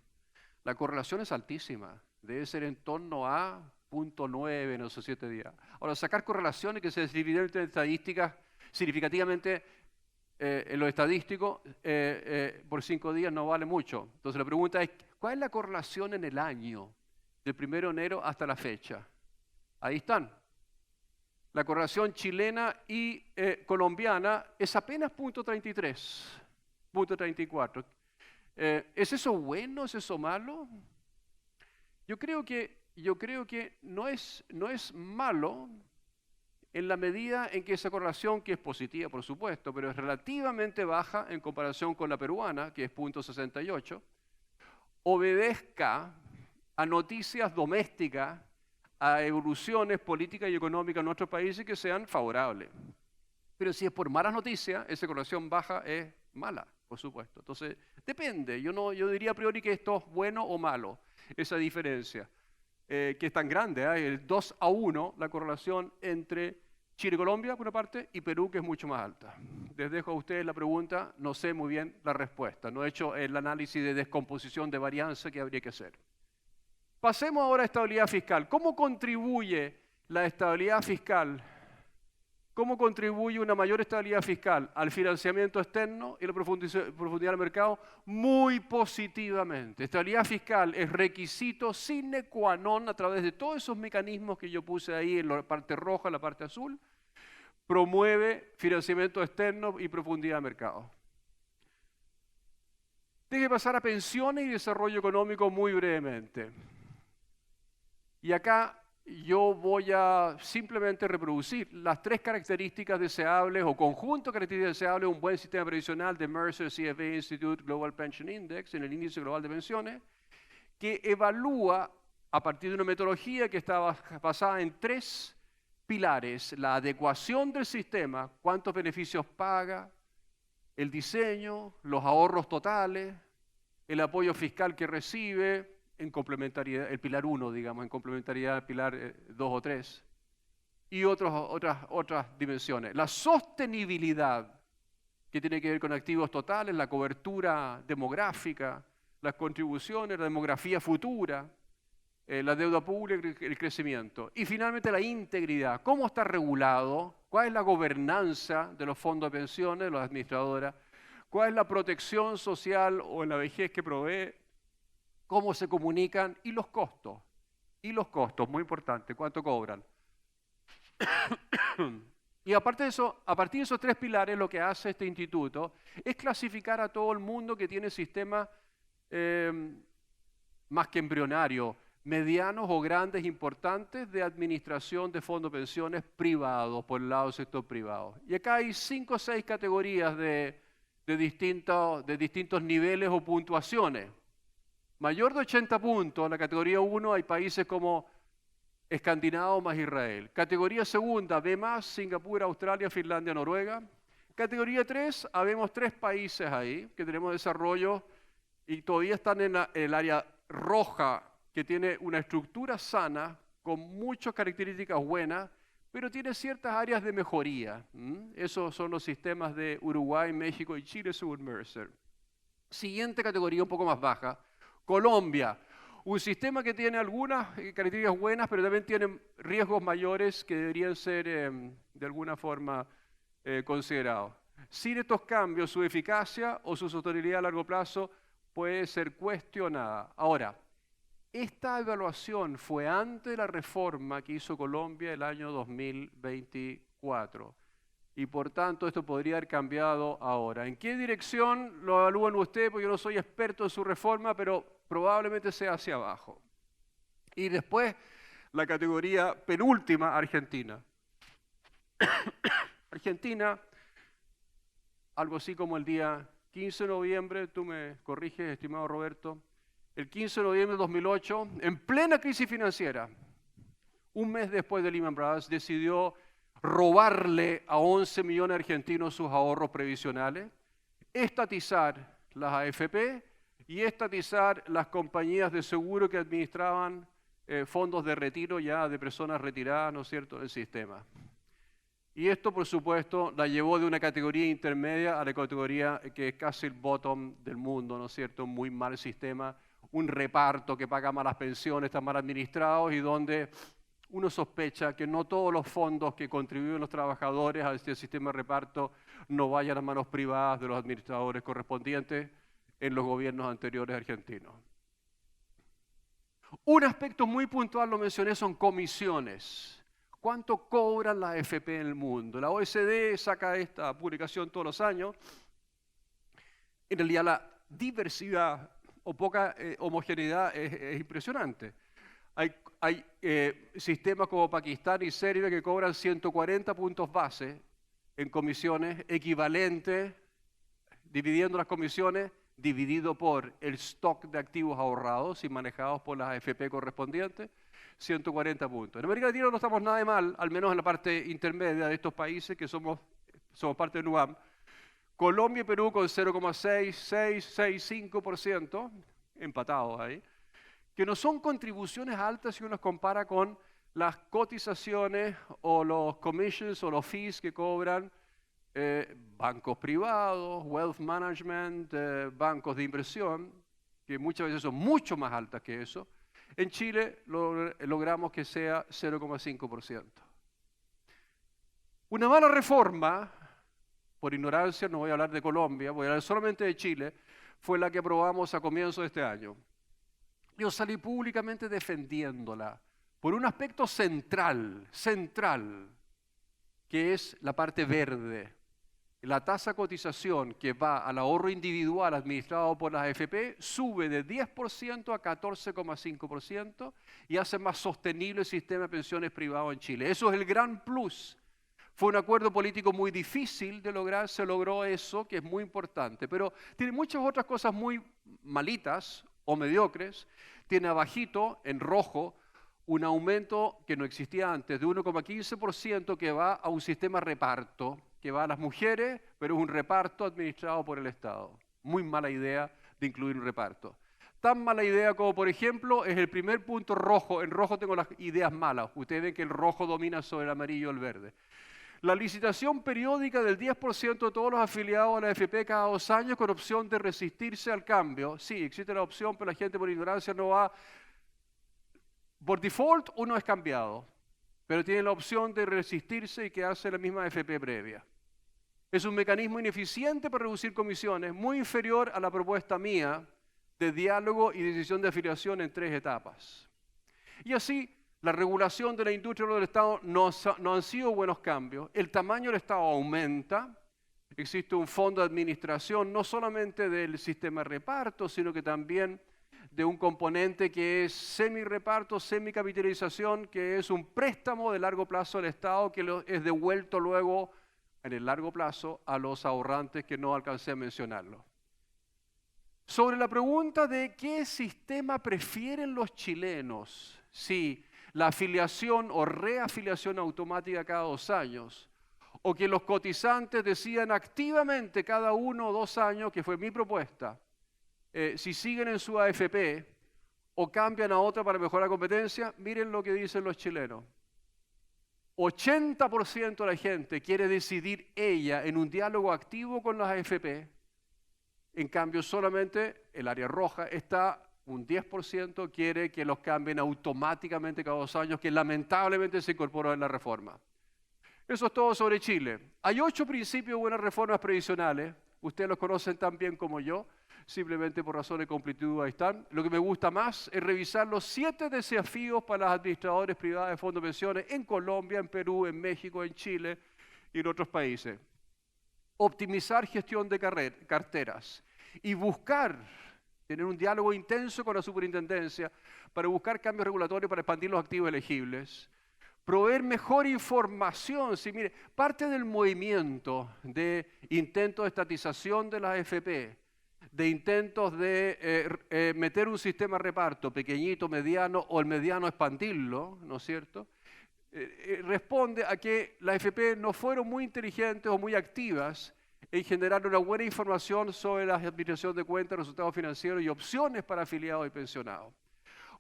La correlación es altísima, debe ser en torno a 0,9 en esos 7 días. Ahora, sacar correlaciones que se dividen en estadísticas significativamente en lo estadístico por 5 días no vale mucho. Entonces la pregunta es, ¿cuál es la correlación en el año del 1 de enero hasta la fecha? Ahí están. La correlación chilena y colombiana es apenas 0,33, 0,34. ¿Es eso bueno? ¿Es eso malo? Yo creo que no es malo en la medida en que esa correlación, que es positiva por supuesto, pero es relativamente baja en comparación con la peruana, que es 0,68, obedezca a noticias domésticas, a evoluciones políticas y económicas en nuestros países que sean favorables. Pero si es por malas noticias, esa correlación baja es mala, por supuesto. Entonces, depende. Yo diría a priori que esto es bueno o malo, esa diferencia, que es tan grande, el 2-1, la correlación entre Chile y Colombia, por una parte, y Perú, que es mucho más alta. Les dejo a ustedes la pregunta, no sé muy bien la respuesta. No he hecho el análisis de descomposición de varianza que habría que hacer. Pasemos ahora a estabilidad fiscal. ¿Cómo contribuye la estabilidad fiscal? ¿Cómo contribuye una mayor estabilidad fiscal al financiamiento externo y la profundidad del mercado? Muy positivamente. Estabilidad fiscal es requisito sine qua non a través de todos esos mecanismos que yo puse ahí en la parte roja, en la parte azul. Promueve financiamiento externo y profundidad de mercado. Deje pasar a pensiones y desarrollo económico muy brevemente. Y acá yo voy a simplemente reproducir las 3 características deseables o conjunto de características deseables de un buen sistema previsional de Mercer CFA Institute Global Pension Index, en el índice global de pensiones, que evalúa a partir de una metodología que está basada en 3 pilares: la adecuación del sistema, cuántos beneficios paga, el diseño, los ahorros totales, el apoyo fiscal que recibe, en complementariedad, el pilar 1, digamos, en complementariedad al pilar 2 o 3, y otras dimensiones. La sostenibilidad, que tiene que ver con activos totales, la cobertura demográfica, las contribuciones, la demografía futura, la deuda pública, el crecimiento. Y finalmente la integridad. ¿Cómo está regulado? ¿Cuál es la gobernanza de los fondos de pensiones, de las administradoras? ¿Cuál es la protección social o en la vejez que provee? ¿Cómo se comunican? Y los costos. Y los costos, muy importante, ¿cuánto cobran? Y aparte de eso, a partir de esos tres pilares, lo que hace este instituto es clasificar a todo el mundo que tiene sistemas más que embrionario, medianos o grandes, importantes, de administración de fondos de pensiones privados, por el lado del sector privado. Y acá hay 5 o 6 categorías de distintos niveles o puntuaciones. Mayor de 80 puntos, en la categoría 1 hay países como Escandinavia más Israel. Categoría segunda, B más, Singapur, Australia, Finlandia, Noruega. Categoría 3, habemos 3 países ahí que tenemos desarrollo y todavía están en el área roja, que tiene una estructura sana, con muchas características buenas, pero tiene ciertas áreas de mejoría. Esos son los sistemas de Uruguay, México y Chile, según Mercer. Siguiente categoría, un poco más baja, Colombia. Un sistema que tiene algunas características buenas, pero también tiene riesgos mayores que deberían ser de alguna forma considerados. Sin estos cambios, su eficacia o su sostenibilidad a largo plazo puede ser cuestionada. Ahora, esta evaluación fue antes de la reforma que hizo Colombia el año 2024. Y por tanto, esto podría haber cambiado ahora. ¿En qué dirección lo evalúan ustedes? Porque yo no soy experto en su reforma, pero probablemente sea hacia abajo. Y después, la categoría penúltima, Argentina. Argentina, algo así como el día 15 de noviembre, tú me corriges, estimado Roberto, el 15 de noviembre de 2008, en plena crisis financiera, un mes después de Lehman Brothers, decidió robarle a 11 millones de argentinos sus ahorros previsionales, estatizar las AFP y estatizar las compañías de seguro que administraban fondos de retiro ya de personas retiradas, ¿no es cierto?, del sistema. Y esto, por supuesto, la llevó de una categoría intermedia a la categoría que es casi el bottom del mundo, ¿no es cierto?, un muy mal sistema, un reparto que paga malas pensiones, están mal administrados y donde uno sospecha que no todos los fondos que contribuyen los trabajadores a este sistema de reparto no vayan a manos privadas de los administradores correspondientes en los gobiernos anteriores argentinos. Un aspecto muy puntual, lo mencioné, son comisiones. ¿Cuánto cobran las AFP en el mundo? La OECD saca esta publicación todos los años. En realidad la diversidad o poca homogeneidad es impresionante. Hay sistemas como Pakistán y Serbia que cobran 140 puntos base en comisiones, equivalente, dividiendo las comisiones, dividido por el stock de activos ahorrados y manejados por las AFP correspondientes, 140 puntos. En América Latina no estamos nada de mal, al menos en la parte intermedia de estos países que somos parte de NUAM. Colombia y Perú con 0,6665%, empatados ahí, que no son contribuciones altas si uno las compara con las cotizaciones o los commissions o los fees que cobran bancos privados, wealth management, bancos de inversión, que muchas veces son mucho más altas que eso. En Chile logramos que sea 0,5%. Una mala reforma, por ignorancia no voy a hablar de Colombia, voy a hablar solamente de Chile, fue la que aprobamos a comienzos de este año. Yo salí públicamente defendiéndola por un aspecto central, que es la parte verde. La tasa de cotización que va al ahorro individual administrado por las AFP sube de 10% a 14,5% y hace más sostenible el sistema de pensiones privado en Chile. Eso es el gran plus. Fue un acuerdo político muy difícil de lograr, se logró eso, que es muy importante, pero tiene muchas otras cosas muy malitas o mediocres. Tiene abajito, en rojo, un aumento que no existía antes de 1,15% que va a un sistema reparto, que va a las mujeres, pero es un reparto administrado por el Estado. Muy mala idea de incluir un reparto. Tan mala idea como, por ejemplo, es el primer punto rojo. En rojo tengo las ideas malas. Ustedes ven que el rojo domina sobre el amarillo y el verde. La licitación periódica del 10% de todos los afiliados a la AFP cada 2 años con opción de resistirse al cambio. Sí, existe la opción, pero la gente por ignorancia no va. Por default uno es cambiado, pero tiene la opción de resistirse y quedarse en la misma AFP previa. Es un mecanismo ineficiente para reducir comisiones, muy inferior a la propuesta mía de diálogo y decisión de afiliación en 3 etapas. Y así, la regulación de la industria del Estado no han sido buenos cambios. El tamaño del Estado aumenta. Existe un fondo de administración no solamente del sistema de reparto, sino que también de un componente que es semi-reparto, semi-capitalización, que es un préstamo de largo plazo del Estado que es devuelto luego en el largo plazo a los ahorrantes, que no alcancé a mencionarlo. Sobre la pregunta de qué sistema prefieren los chilenos, si la afiliación o reafiliación automática cada 2 años, o que los cotizantes decidan activamente cada 1 o 2 años, que fue mi propuesta, si siguen en su AFP o cambian a otra para mejorar la competencia, miren lo que dicen los chilenos. 80% de la gente quiere decidir ella en un diálogo activo con las AFP. En cambio, solamente el área roja está, un 10% quiere que los cambien automáticamente cada 2 años, que lamentablemente se incorporó en la reforma. Eso es todo sobre Chile. Hay 8 principios de buenas reformas previsionales. Ustedes los conocen tan bien como yo, simplemente por razones de completud ahí están. Lo que me gusta más es revisar los 7 desafíos para los administradores privados de fondos de pensiones en Colombia, en Perú, en México, en Chile y en otros países. Optimizar gestión de carteras y buscar tener un diálogo intenso con la superintendencia para buscar cambios regulatorios para expandir los activos elegibles. Proveer mejor información. Sí, mire, parte del movimiento de intentos de estatización de las AFP, de intentos de meter un sistema de reparto pequeñito, mediano o el mediano expandirlo, ¿no es cierto? Responde a que las AFP no fueron muy inteligentes o muy activas en generar una buena información sobre la administración de cuentas, resultados financieros y opciones para afiliados y pensionados.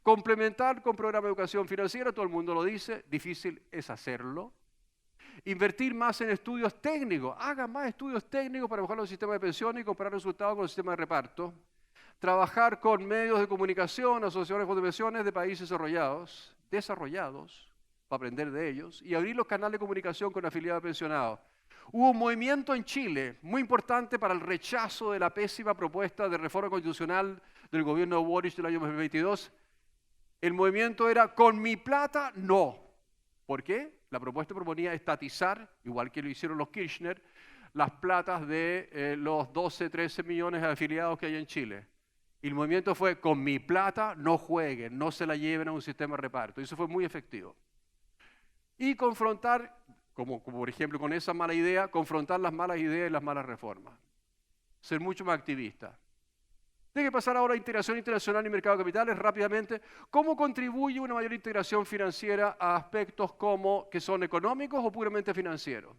Complementar con programas de educación financiera, todo el mundo lo dice, difícil es hacerlo. Invertir más en estudios técnicos, haga más estudios técnicos para mejorar los sistemas de pensiones y comparar resultados con el sistema de reparto. Trabajar con medios de comunicación, asociaciones de fondos de pensiones de países desarrollados, para aprender de ellos, y abrir los canales de comunicación con afiliados pensionados. Hubo un movimiento en Chile muy importante para el rechazo de la pésima propuesta de reforma constitucional del gobierno de Boric del año 2022. El movimiento era, con mi plata, no. ¿Por qué? La propuesta proponía estatizar, igual que lo hicieron los Kirchner, las platas de los 12, 13 millones de afiliados que hay en Chile. Y el movimiento fue, con mi plata, no jueguen, no se la lleven a un sistema de reparto. Y eso fue muy efectivo. Y confrontar, como por ejemplo con esa mala idea, confrontar las malas ideas y las malas reformas. Ser mucho más activista. Tiene que pasar ahora a integración internacional y mercado de capitales rápidamente. ¿Cómo contribuye una mayor integración financiera a aspectos que son económicos o puramente financieros?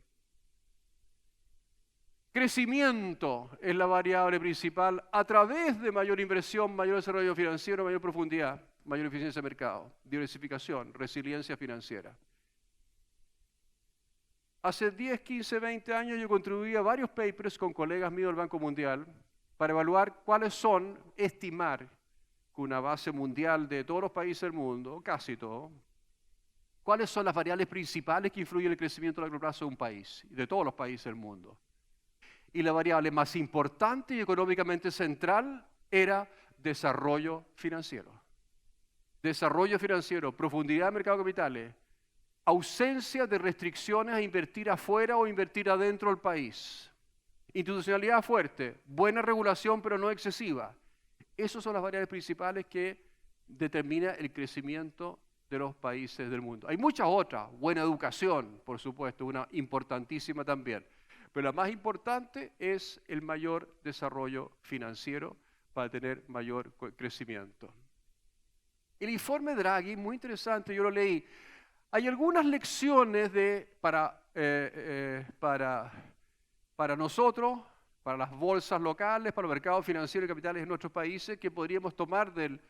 Crecimiento es la variable principal a través de mayor inversión, mayor desarrollo financiero, mayor profundidad, mayor eficiencia de mercado, diversificación, resiliencia financiera. Hace 10, 15, 20 años yo contribuí a varios papers con colegas míos del Banco Mundial para evaluar estimar con una base mundial de todos los países del mundo, casi todos, cuáles son las variables principales que influyen en el crecimiento a largo plazo de un país, de todos los países del mundo. Y la variable más importante y económicamente central era desarrollo financiero. Desarrollo financiero, profundidad de mercado de capitales, ausencia de restricciones a invertir afuera o invertir adentro del país. Institucionalidad fuerte, buena regulación pero no excesiva. Esas son las variables principales que determinan el crecimiento de los países del mundo. Hay muchas otras, buena educación, por supuesto, una importantísima también. Pero la más importante es el mayor desarrollo financiero para tener mayor crecimiento. El informe Draghi, muy interesante, yo lo leí. Hay algunas lecciones para nosotros, para las bolsas locales, para los mercados financieros y capitales en nuestros países, que podríamos tomar del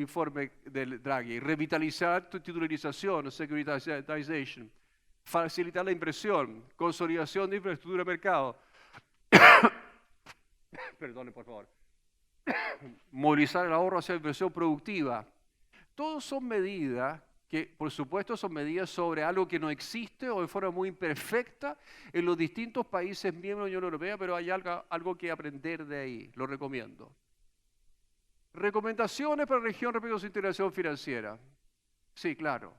informe del Draghi. Revitalizar tu titularización, securitization. facilitar la inversión, consolidación de infraestructura de mercado. Perdone, por favor. Movilizar el ahorro hacia inversión productiva. Todos son medidas que, por supuesto, son medidas sobre algo que no existe o de forma muy imperfecta en los distintos países miembros de la Unión Europea, pero hay algo que aprender de ahí. Lo recomiendo. Recomendaciones para la región respecto a su integración financiera. Sí, claro.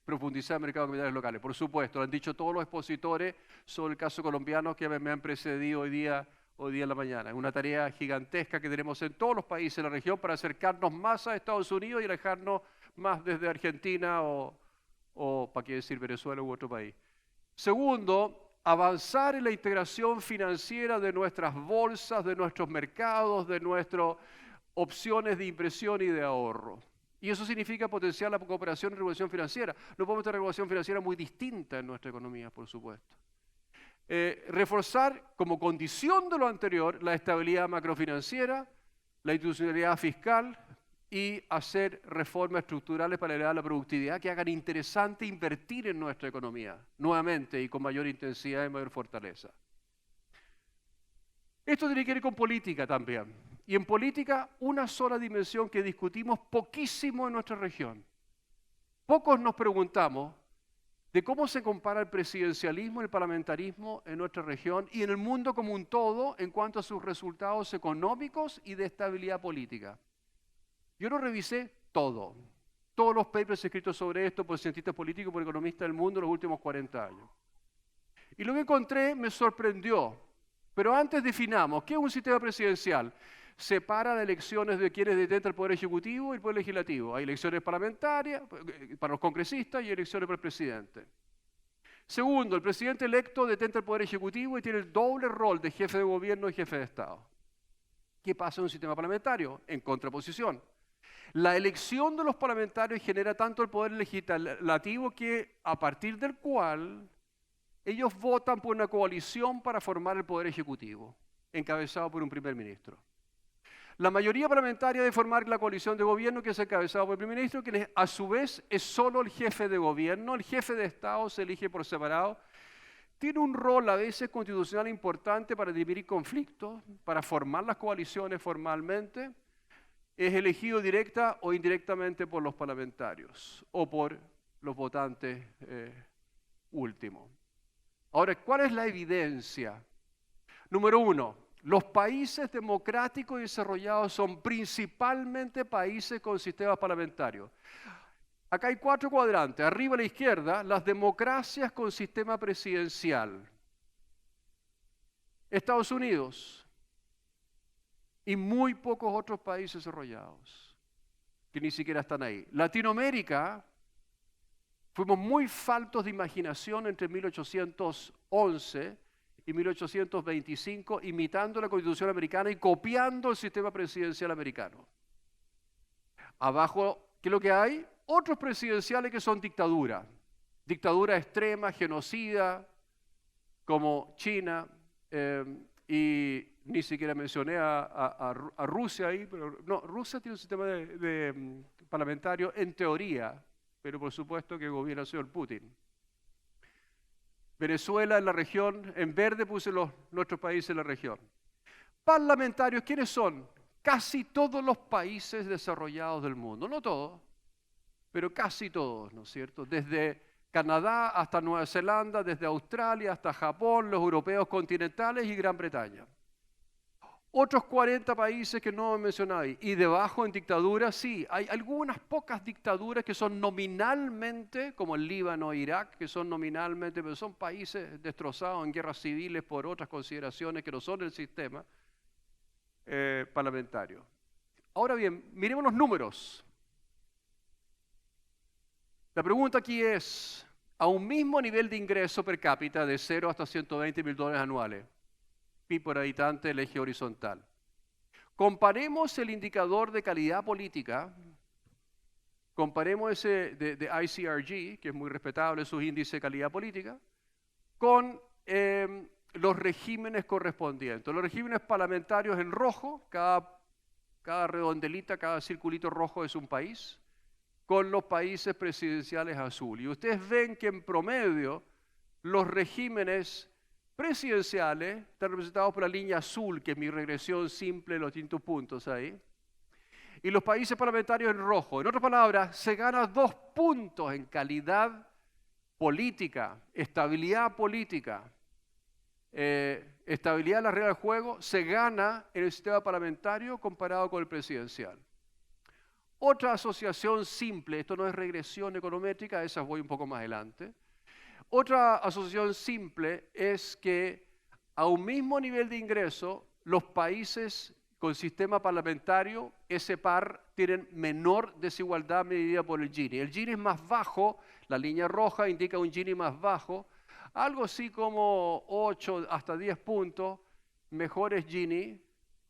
Profundizar en mercados capitales locales. Por supuesto, lo han dicho todos los expositores sobre el caso colombiano que me han precedido hoy día en la mañana. Es una tarea gigantesca que tenemos en todos los países de la región para acercarnos más a Estados Unidos y alejarnos más desde Argentina o para qué decir Venezuela u otro país. Segundo, avanzar en la integración financiera de nuestras bolsas, de nuestros mercados, de nuestras opciones de inversión y de ahorro. Y eso significa potenciar la cooperación y regulación financiera. No podemos tener regulación financiera muy distinta en nuestra economía, por supuesto. Reforzar como condición de lo anterior la estabilidad macrofinanciera, la institucionalidad fiscal y hacer reformas estructurales para elevar la productividad que hagan interesante invertir en nuestra economía nuevamente y con mayor intensidad y mayor fortaleza. Esto tiene que ver con política también. Y en política, una sola dimensión que discutimos poquísimo en nuestra región. Pocos nos preguntamos de cómo se compara el presidencialismo y el parlamentarismo en nuestra región y en el mundo como un todo en cuanto a sus resultados económicos y de estabilidad política. Yo lo revisé todo. Todos los papers escritos sobre esto por cientistas políticos, por economistas del mundo en los últimos 40 años. Y lo que encontré me sorprendió. Pero antes definamos, ¿qué es un sistema presidencial? Separa las elecciones de quienes detentan el poder ejecutivo y el poder legislativo. Hay elecciones parlamentarias para los congresistas y elecciones para el presidente. Segundo, el presidente electo detenta el poder ejecutivo y tiene el doble rol de jefe de gobierno y jefe de Estado. ¿Qué pasa en un sistema parlamentario? En contraposición. La elección de los parlamentarios genera tanto el poder legislativo que a partir del cual ellos votan por una coalición para formar el poder ejecutivo, encabezado por un primer ministro. La mayoría parlamentaria debe formar la coalición de gobierno que es encabezado por el primer ministro, que a su vez es solo el jefe de gobierno. El jefe de Estado se elige por separado. Tiene un rol a veces constitucional importante para dirimir conflictos, para formar las coaliciones formalmente. Es elegido directa o indirectamente por los parlamentarios o por los votantes últimos. Ahora, ¿cuál es la evidencia? Número uno, los países democráticos y desarrollados son principalmente países con sistemas parlamentarios. Acá hay 4 cuadrantes. Arriba a la izquierda, las democracias con sistema presidencial. Estados Unidos y muy pocos otros países desarrollados que ni siquiera están ahí. Latinoamérica, fuimos muy faltos de imaginación entre 1811 y 1825, imitando la Constitución americana y copiando el sistema presidencial americano. Abajo, ¿qué es lo que hay? Otros presidenciales que son dictaduras. Dictadura extrema, genocida, como China, y ni siquiera mencioné a Rusia ahí, pero no, Rusia tiene un sistema parlamentario en teoría, pero por supuesto que gobierna el señor Putin. Venezuela en la región, en verde puse nuestros países en la región. Parlamentarios, ¿quiénes son? Casi todos los países desarrollados del mundo, no todos, pero casi todos, ¿no es cierto? Desde Canadá hasta Nueva Zelanda, desde Australia hasta Japón, los europeos continentales y Gran Bretaña. Otros 40 países que no he mencionado ahí. Y debajo en dictaduras, sí, hay algunas pocas dictaduras que son nominalmente, como el Líbano e Irak, que son nominalmente, pero son países destrozados en guerras civiles por otras consideraciones que no son el sistema parlamentario. Ahora bien, miremos los números. La pregunta aquí es, a un mismo nivel de ingreso per cápita de 0 hasta $120.000 anuales, PIB por habitante, el eje horizontal. Comparemos el indicador de calidad política, comparemos ese de ICRG, que es muy respetable sus índices de calidad política, con los regímenes correspondientes. Los regímenes parlamentarios en rojo, cada redondelita, cada circulito rojo es un país. con los países presidenciales azul. Y ustedes ven que en promedio los regímenes presidenciales están representados por la línea azul, que es mi regresión simple de los distintos puntos ahí, y los países parlamentarios en rojo. En otras palabras, se gana 2 puntos en calidad política, estabilidad política, estabilidad de la regla del juego, se gana en el sistema parlamentario comparado con el presidencial. Otra asociación simple, esto no es regresión econométrica, esa voy un poco más adelante. Otra asociación simple es que a un mismo nivel de ingreso, los países con sistema parlamentario, ese par, tienen menor desigualdad medida por el Gini. El Gini es más bajo, la línea roja indica un Gini más bajo, algo así como 8 hasta 10 puntos, mejores Gini,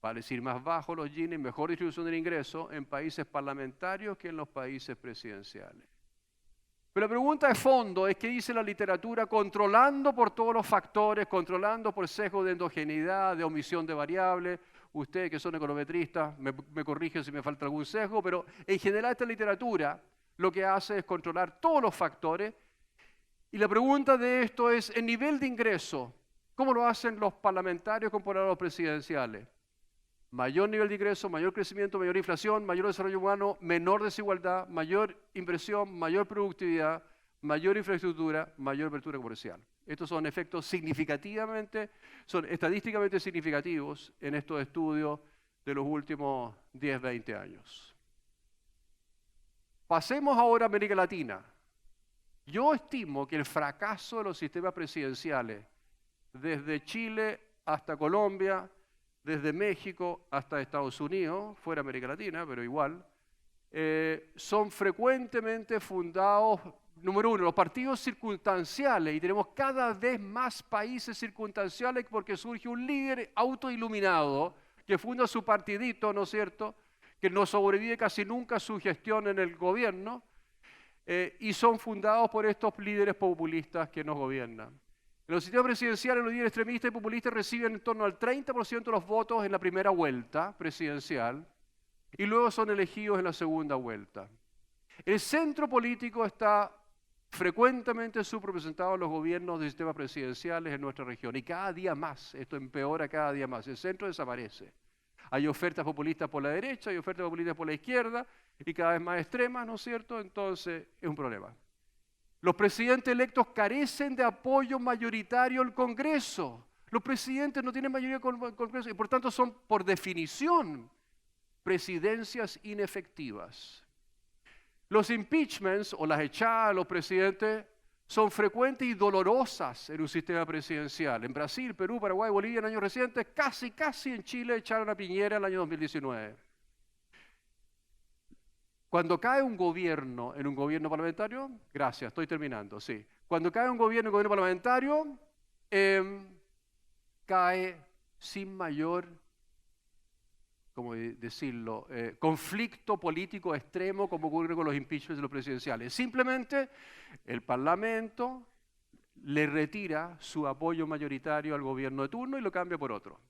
vale decir más bajo los Gini, mejor distribución del ingreso en países parlamentarios que en los países presidenciales. Pero la pregunta de fondo es qué dice la literatura controlando por todos los factores, controlando por sesgo de endogeneidad, de omisión de variables. Ustedes que son econometristas me corrigen si me falta algún sesgo, pero en general esta literatura lo que hace es controlar todos los factores. Y la pregunta de esto es, el nivel de ingreso, ¿cómo lo hacen los parlamentarios comparado a los presidenciales? Mayor nivel de ingreso, mayor crecimiento, mayor inflación, mayor desarrollo humano, menor desigualdad, mayor inversión, mayor productividad, mayor infraestructura, mayor apertura comercial. Estos son efectos son estadísticamente significativos en estos estudios de los últimos 10, 20 años. Pasemos ahora a América Latina. Yo estimo que el fracaso de los sistemas presidenciales, desde Chile hasta Colombia, desde México hasta Estados Unidos, fuera América Latina, pero igual, son frecuentemente fundados, número uno, los partidos circunstanciales, y tenemos cada vez más países circunstanciales porque surge un líder autoiluminado que funda su partidito, ¿no es cierto?, que no sobrevive casi nunca a su gestión en el gobierno, y son fundados por estos líderes populistas que nos gobiernan. En los sistemas presidenciales, los líderes extremistas y populistas reciben en torno al 30% de los votos en la primera vuelta presidencial y luego son elegidos en la segunda vuelta. El centro político está frecuentemente subrepresentado en los gobiernos de sistemas presidenciales en nuestra región y cada día más, esto empeora cada día más, el centro desaparece. Hay ofertas populistas por la derecha, hay ofertas populistas por la izquierda y cada vez más extremas, ¿no es cierto? Entonces es un problema. Los presidentes electos carecen de apoyo mayoritario al Congreso. Los presidentes no tienen mayoría con el Congreso y por tanto son, por definición, presidencias inefectivas. Los impeachments o las echadas a los presidentes son frecuentes y dolorosas en un sistema presidencial. En Brasil, Perú, Paraguay, Bolivia en años recientes, casi en Chile echaron a Piñera en el año 2019. Cuando cae un gobierno en un gobierno parlamentario, gracias, estoy terminando, sí. Cuando cae un gobierno en un gobierno parlamentario, cae sin mayor, ¿cómo decirlo?, conflicto político extremo como ocurre con los impeachments de los presidenciales. Simplemente el Parlamento le retira su apoyo mayoritario al gobierno de turno y lo cambia por otro.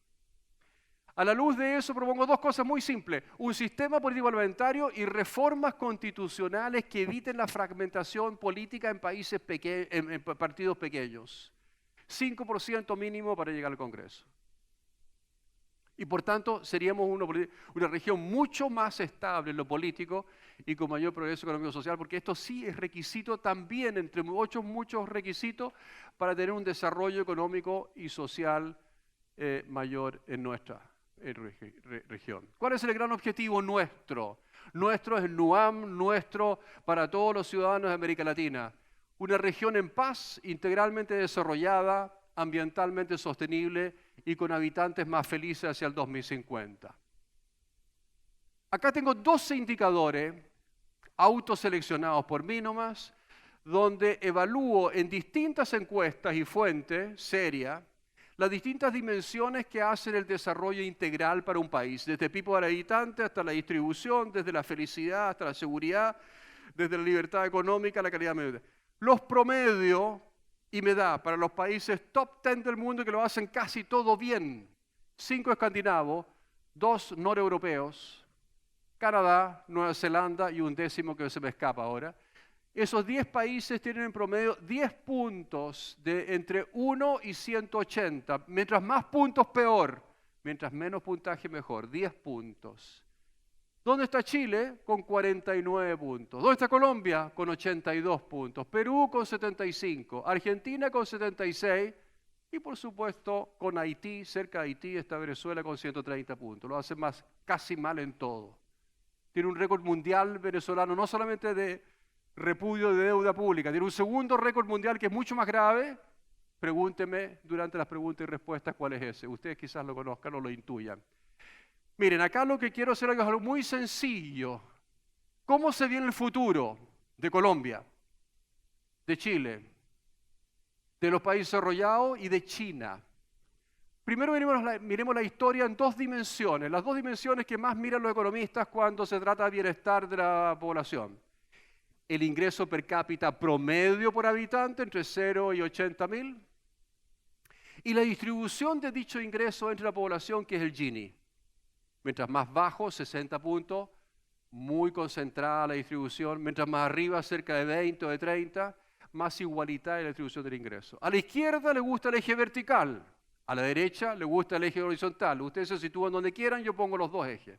A la luz de eso propongo 2 cosas muy simples. Un sistema político parlamentario y reformas constitucionales que eviten la fragmentación política en países en partidos pequeños. 5% mínimo para llegar al Congreso. Y por tanto seríamos una región mucho más estable en lo político y con mayor progreso económico y social, porque esto sí es requisito también, entre muchos requisitos, para tener un desarrollo económico y social mayor en nuestra región. ¿Cuál es el gran objetivo nuestro? Nuestro es el NUAM, nuestro para todos los ciudadanos de América Latina. Una región en paz, integralmente desarrollada, ambientalmente sostenible y con habitantes más felices hacia el 2050. Acá tengo 12 indicadores autoseleccionados por mí nomás, donde evalúo en distintas encuestas y fuentes serias las distintas dimensiones que hacen el desarrollo integral para un país, desde PIB por habitante hasta la distribución, desde la felicidad hasta la seguridad, desde la libertad económica a la calidad de vida. Los promedios y me da para los países top 10 del mundo que lo hacen casi todo bien, 5 escandinavos, 2 noreuropeos, Canadá, Nueva Zelanda y un décimo que se me escapa ahora. Esos 10 países tienen en promedio 10 puntos de entre 1 y 180. Mientras más puntos, peor. Mientras menos puntaje, mejor. 10 puntos. ¿Dónde está Chile? Con 49 puntos. ¿Dónde está Colombia? Con 82 puntos. Perú con 75. Argentina con 76. Y por supuesto con Haití, cerca de Haití está Venezuela con 130 puntos. Lo hace casi mal en todo. Tiene un récord mundial venezolano, no solamente de repudio de deuda pública, tiene un segundo récord mundial que es mucho más grave. Pregúnteme durante las preguntas y respuestas cuál es ese. Ustedes quizás lo conozcan o lo intuyan. Miren, acá lo que quiero hacer es algo muy sencillo. ¿Cómo se viene el futuro de Colombia, de Chile, de los países desarrollados y de China? Primero miremos la historia en dos dimensiones, las dos dimensiones que más miran los economistas cuando se trata de bienestar de la población. El ingreso per cápita promedio por habitante entre 0 y 80.000 y la distribución de dicho ingreso entre la población, que es el Gini. Mientras más bajo, 60 puntos, muy concentrada la distribución, mientras más arriba, cerca de 20 o de 30, más igualitaria la distribución del ingreso. A la izquierda le gusta el eje vertical, a la derecha le gusta el eje horizontal. Ustedes se sitúan donde quieran, yo pongo los dos ejes.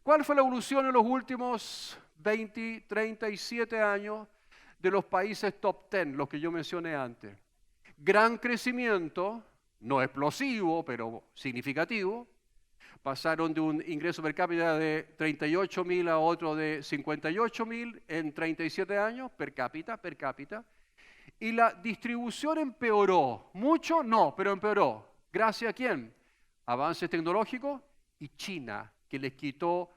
¿Cuál fue la evolución en los últimos 20, 37 años de los países top 10, los que yo mencioné antes? Gran crecimiento, no explosivo, pero significativo. Pasaron de un ingreso per cápita de 38.000 a otro de 58.000 en 37 años, per cápita. Y la distribución empeoró. Mucho, no, pero empeoró. ¿Gracias a quién? Avances tecnológicos y China, que les quitó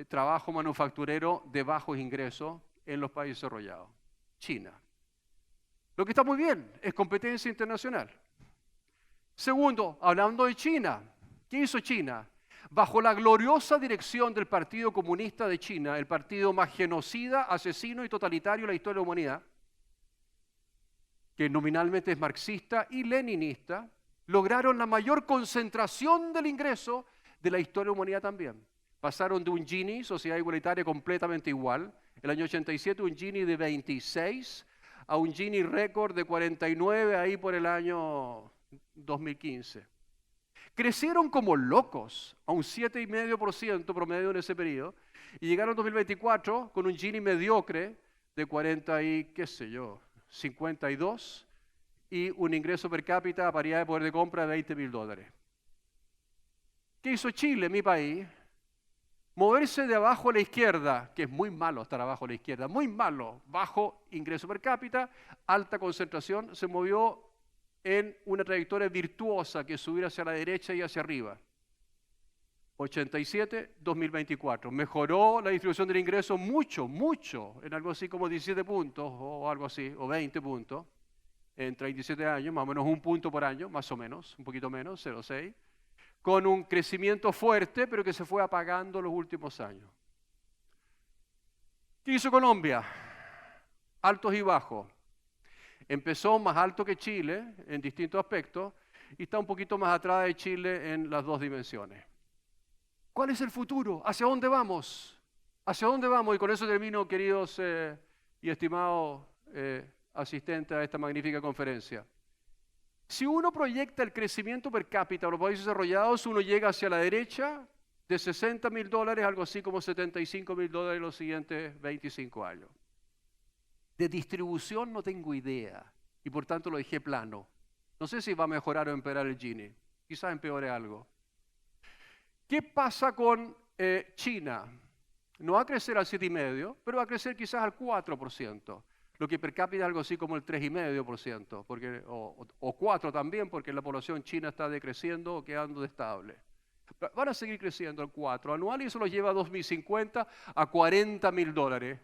trabajo manufacturero de bajos ingresos en los países desarrollados. China. Lo que está muy bien es competencia internacional. Segundo, hablando de China, ¿qué hizo China? Bajo la gloriosa dirección del Partido Comunista de China, el partido más genocida, asesino y totalitario de la historia de la humanidad, que nominalmente es marxista y leninista, lograron la mayor concentración del ingreso de la historia de la humanidad también. Pasaron de un Gini, sociedad igualitaria completamente igual, el año 87 un Gini de 26, a un Gini récord de 49 ahí por el año 2015. Crecieron como locos, a un 7,5% promedio en ese periodo, y llegaron en 2024 con un Gini mediocre de 40 y, qué sé yo, 52, y un ingreso per cápita a paridad de poder de compra de $20.000. ¿Qué hizo Chile, mi país? Moverse de abajo a la izquierda, que es muy malo estar abajo a la izquierda, muy malo, bajo ingreso per cápita, alta concentración, se movió en una trayectoria virtuosa que es subir hacia la derecha y hacia arriba. 87, 2024. Mejoró la distribución del ingreso mucho, en algo así como 17 puntos o algo así, o 20 puntos, en 37 años, más o menos un punto por año, más o menos, un poquito menos, 0,6, con un crecimiento fuerte, pero que se fue apagando los últimos años. ¿Qué hizo Colombia? Altos y bajos. Empezó más alto que Chile en distintos aspectos y está un poquito más atrás de Chile en las dos dimensiones. ¿Cuál es el futuro? ¿Hacia dónde vamos? ¿Hacia dónde vamos? Y con eso termino, queridos y estimados asistentes a esta magnífica conferencia. Si uno proyecta el crecimiento per cápita de los países desarrollados, uno llega hacia la derecha de $60.000, algo así como $75.000 en los siguientes 25 años. De distribución no tengo idea y por tanto lo dejé plano. No sé si va a mejorar o empeorar el Gini. Quizás empeore algo. ¿Qué pasa con China? No va a crecer al 7,5%, pero va a crecer quizás al 4%. Lo que per cápita es algo así como el 3,5%, o 4% también, porque la población china está decreciendo o quedando estable. Van a seguir creciendo al 4% anual y eso los lleva a 2050 a $40.000.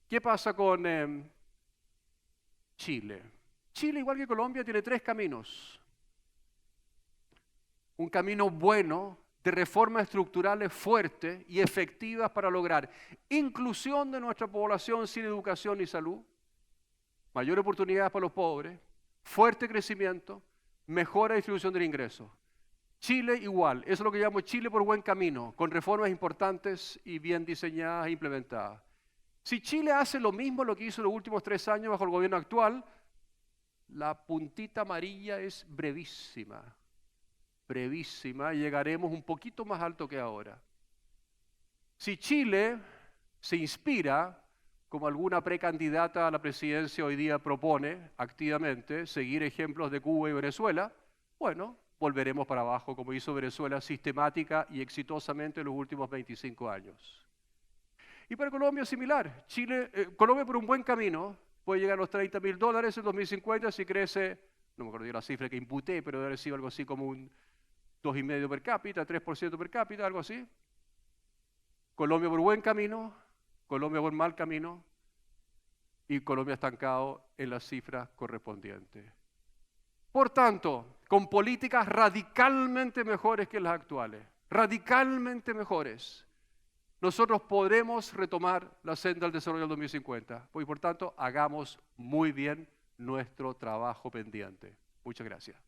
¿Qué pasa con Chile? Chile, igual que Colombia, tiene 3 caminos. Un camino bueno de reformas estructurales fuertes y efectivas para lograr inclusión de nuestra población sin educación ni salud, mayor oportunidades para los pobres, fuerte crecimiento, mejora distribución del ingreso. Chile igual, eso es lo que llamo Chile por buen camino, con reformas importantes y bien diseñadas e implementadas. Si Chile hace lo mismo lo que hizo los últimos 3 años bajo el gobierno actual, la puntita amarilla es brevísima, brevísima, y llegaremos un poquito más alto que ahora. Si Chile se inspira, como alguna precandidata a la presidencia hoy día propone activamente, seguir ejemplos de Cuba y Venezuela, bueno, volveremos para abajo como hizo Venezuela sistemática y exitosamente en los últimos 25 años. Y para Colombia es similar. Colombia por un buen camino puede llegar a los $30.000 en 2050 si crece, no me acuerdo de la cifra que imputé, pero debe haber sido algo así como un 2,5% per cápita, 3% per cápita, algo así. Colombia por buen camino, Colombia por mal camino y Colombia estancado en las cifras correspondientes. Por tanto, con políticas radicalmente mejores que las actuales, radicalmente mejores, nosotros podremos retomar la senda del desarrollo del 2050. Y por tanto, hagamos muy bien nuestro trabajo pendiente. Muchas gracias.